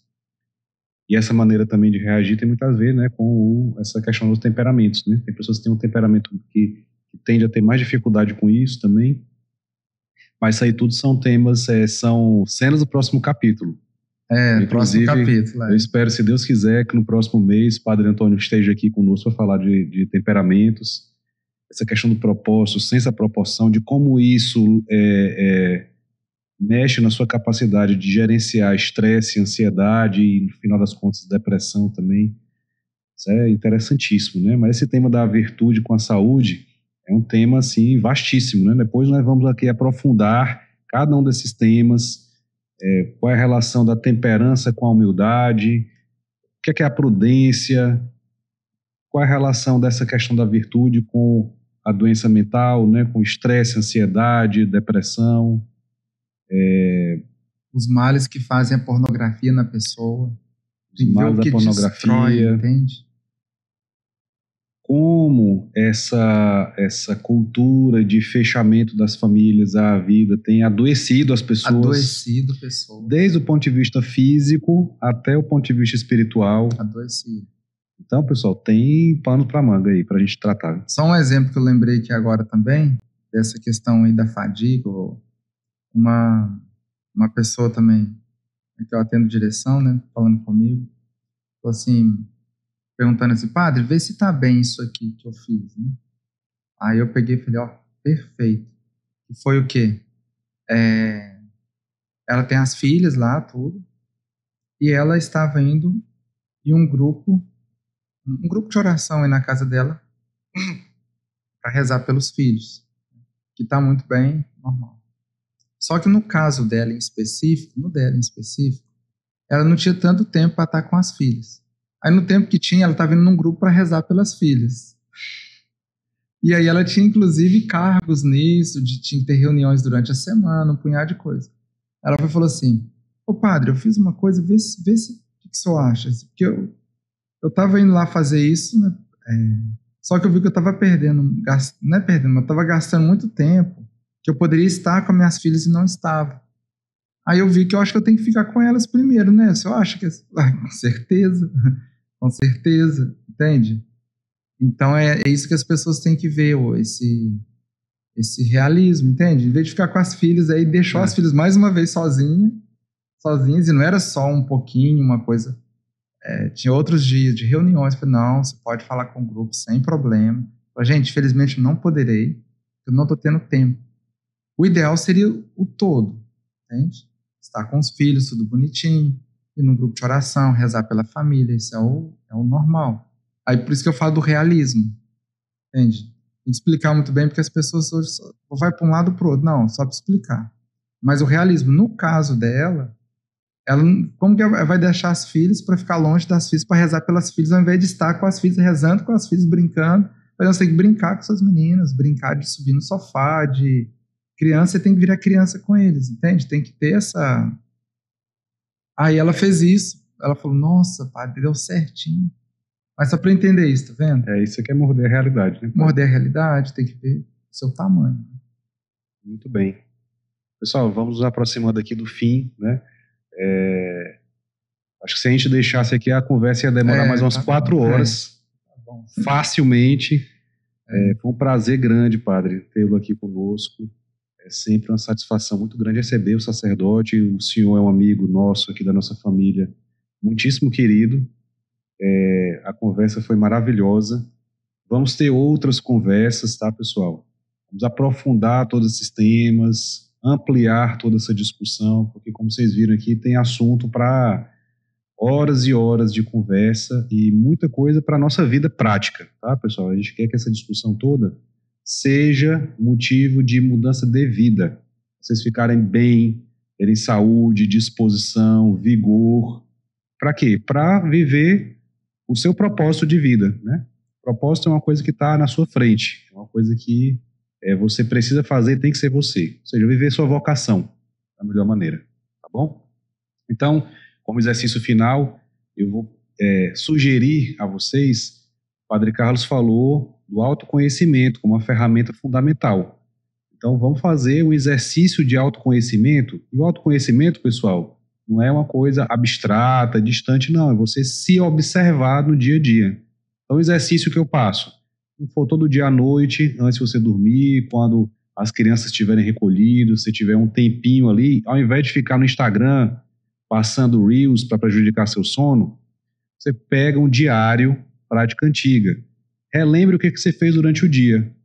E essa maneira também de reagir tem muito a ver, né, com essa questão dos temperamentos, né? Tem pessoas que têm um temperamento que tende a ter mais dificuldade com isso também. Mas isso aí tudo são temas, são cenas do próximo capítulo. Inclusive, próximo capítulo. Eu espero, se Deus quiser, que no próximo mês o Padre Antônio esteja aqui conosco para falar de temperamentos, essa questão do propósito, sem essa proporção, de como isso mexe na sua capacidade de gerenciar estresse, ansiedade e, no final das contas, depressão também. Isso é interessantíssimo, né? Mas esse tema da virtude com a saúde é um tema, assim, vastíssimo, né? Depois nós vamos aqui aprofundar cada um desses temas, qual é a relação da temperança com a humildade, o que é a prudência, qual é a relação dessa questão da virtude com a doença mental, né? Com estresse, ansiedade, depressão. Os males que fazem a pornografia na pessoa. Os males da pornografia. Destrói, entende? Como essa cultura de fechamento das famílias à vida tem adoecido as pessoas. Adoecido pessoas. Desde o ponto de vista físico até o ponto de vista espiritual. Adoecido. Então, pessoal, tem pano para manga aí para a gente tratar. Só um exemplo que eu lembrei aqui agora também, dessa questão aí da fadiga. Uma pessoa também, que eu atendo direção, né, falando comigo, falou assim, perguntando assim, padre, vê se tá bem isso aqui que eu fiz, né? Aí eu peguei e falei, ó, perfeito. E foi o quê? Ela tem as filhas lá, tudo, e ela estava indo em um grupo de oração aí na casa dela para rezar pelos filhos, que tá muito bem, normal. Só que no caso dela em específico, ela não tinha tanto tempo para estar com as filhas. Aí no tempo que tinha, ela estava indo num grupo para rezar pelas filhas. E aí ela tinha inclusive cargos nisso, tinha que ter reuniões durante a semana, um punhado de coisa. Ela falou assim, ô padre, eu fiz uma coisa, vê se o que o senhor acha? Porque eu estava indo lá fazer isso, né? Só que eu vi que eu estava mas eu estava gastando muito tempo, que eu poderia estar com as minhas filhas e não estava. Aí eu vi que eu acho que eu tenho que ficar com elas primeiro, né? Você acha que... com certeza, entende? Então é isso que as pessoas têm que ver, esse realismo, entende? Em vez de ficar com as filhas, aí deixou as filhas mais uma vez sozinhas, e não era só um pouquinho, uma coisa... tinha outros dias de reuniões, falei, não, você pode falar com o grupo sem problema. Falei, gente, infelizmente não poderei, eu não estou tendo tempo. O ideal seria o todo, entende? Estar com os filhos, tudo bonitinho, ir num grupo de oração, rezar pela família, isso é o normal. Aí por isso que eu falo do realismo, entende? Tem que explicar muito bem, porque as pessoas hoje só vai para um lado ou para o outro. Não, só para explicar. Mas o realismo, no caso dela, ela, como que ela vai deixar as filhas para ficar longe das filhas, para rezar pelas filhas, ao invés de estar com as filhas, rezando com as filhas, brincando? Mas você tem que brincar com suas meninas, brincar de subir no sofá, de criança, você tem que virar criança com eles, entende? Tem que ter essa... Aí ela fez isso, ela falou, nossa, padre, deu certinho. Mas só para entender isso, tá vendo? Isso aqui é morder a realidade, né? Morder a realidade, tem que ver o seu tamanho. Muito bem. Pessoal, vamos nos aproximando aqui do fim, né? Acho que se a gente deixasse aqui, a conversa ia demorar mais umas 4 horas, facilmente. Foi um prazer grande, padre, tê-lo aqui conosco. É sempre uma satisfação muito grande receber o sacerdote. O senhor é um amigo nosso aqui da nossa família, muitíssimo querido. A conversa foi maravilhosa. Vamos ter outras conversas, tá, pessoal? Vamos aprofundar todos esses temas, ampliar toda essa discussão, porque, como vocês viram aqui, tem assunto para horas e horas de conversa e muita coisa para a nossa vida prática, tá, pessoal? A gente quer que essa discussão toda seja motivo de mudança de vida. Vocês ficarem bem, terem saúde, disposição, vigor. Para quê? Para viver o seu propósito de vida, né? Propósito é uma coisa que está na sua frente, é uma coisa que você precisa fazer, tem que ser você. Ou seja, viver sua vocação da melhor maneira, tá bom? Então, como exercício final, eu vou sugerir a vocês, o Padre Carlos falou do autoconhecimento como uma ferramenta fundamental. Então, vamos fazer um exercício de autoconhecimento. E o autoconhecimento, pessoal, não é uma coisa abstrata, distante, não. É você se observar no dia a dia. Então, o exercício que eu passo, se for todo dia à noite, antes de você dormir, quando as crianças estiverem recolhidas, se tiver um tempinho ali, ao invés de ficar no Instagram passando Reels para prejudicar seu sono, você pega um diário, prática antiga. Relembre o que você fez durante o dia.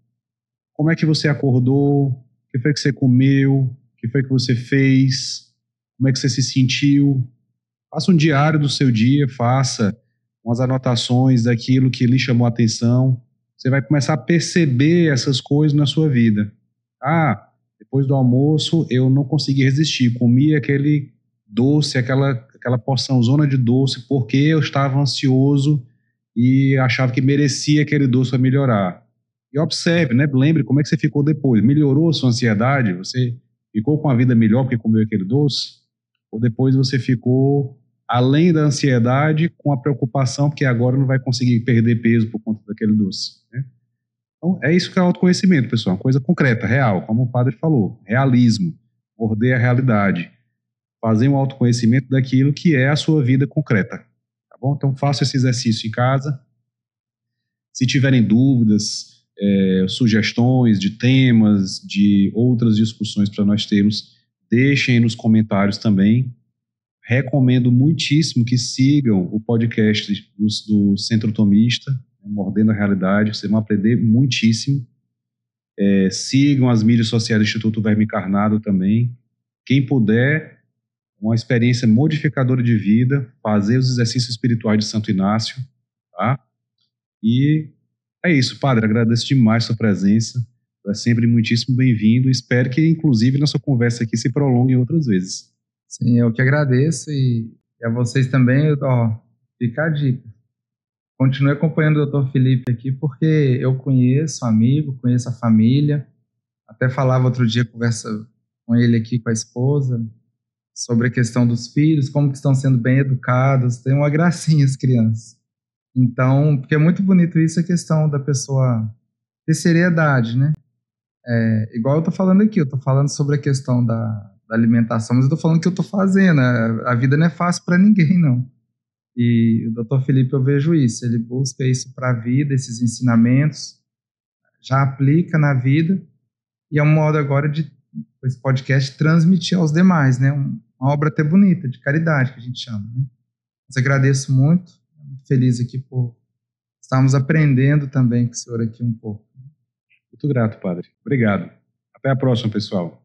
Como é que você acordou? O que foi que você comeu? O que foi que você fez? Como é que você se sentiu? Faça um diário do seu dia, faça umas anotações daquilo que lhe chamou a atenção. Você vai começar a perceber essas coisas na sua vida. Depois do almoço eu não consegui resistir, comi aquele doce, aquela porçãozona de doce, porque eu estava ansioso e achava que merecia aquele doce para melhorar. E observe, né? Lembre como é que você ficou depois. Melhorou a sua ansiedade? Você ficou com a vida melhor porque comeu aquele doce? Ou depois você ficou, além da ansiedade, com a preocupação porque agora não vai conseguir perder peso por conta daquele doce, né? Então, é isso que é autoconhecimento, pessoal. Uma coisa concreta, real, como o padre falou. Realismo. Morder a realidade. Fazer um autoconhecimento daquilo que é a sua vida concreta. Tá bom? Então, faça esse exercício em casa. Se tiverem dúvidas, sugestões de temas, de outras discussões para nós termos, deixem nos comentários também. Recomendo muitíssimo que sigam o podcast do Centro Tomista, Mordendo a Realidade, vocês vão aprender muitíssimo. Sigam as mídias sociais do Instituto Verme Encarnado também. Quem puder, uma experiência modificadora de vida, fazer os exercícios espirituais de Santo Inácio, tá? E é isso, padre, agradeço demais a sua presença, é sempre muitíssimo bem-vindo, espero que, inclusive, nossa conversa aqui se prolongue outras vezes. Sim, eu que agradeço e a vocês também, fica a dica. Continue acompanhando o Dr. Felipe aqui, porque eu conheço amigo, conheço a família, até falava outro dia, conversa com ele aqui, com a esposa, sobre a questão dos filhos, como que estão sendo bem educados, tem uma gracinha as crianças. Então, porque é muito bonito isso, a questão da pessoa ter seriedade, né? Igual eu tô falando aqui, eu tô falando sobre a questão da alimentação, mas eu tô falando o que eu tô fazendo, a vida não é fácil para ninguém, não. E o Dr. Felipe, eu vejo isso, ele busca isso para a vida, esses ensinamentos, já aplica na vida, e é um modo agora de, esse podcast, transmitir aos demais, né? Uma obra até bonita, de caridade, que a gente chama, né? Mas agradeço muito feliz aqui por estarmos aprendendo também com o senhor aqui um pouco. Muito grato, padre. Obrigado. Até a próxima, pessoal.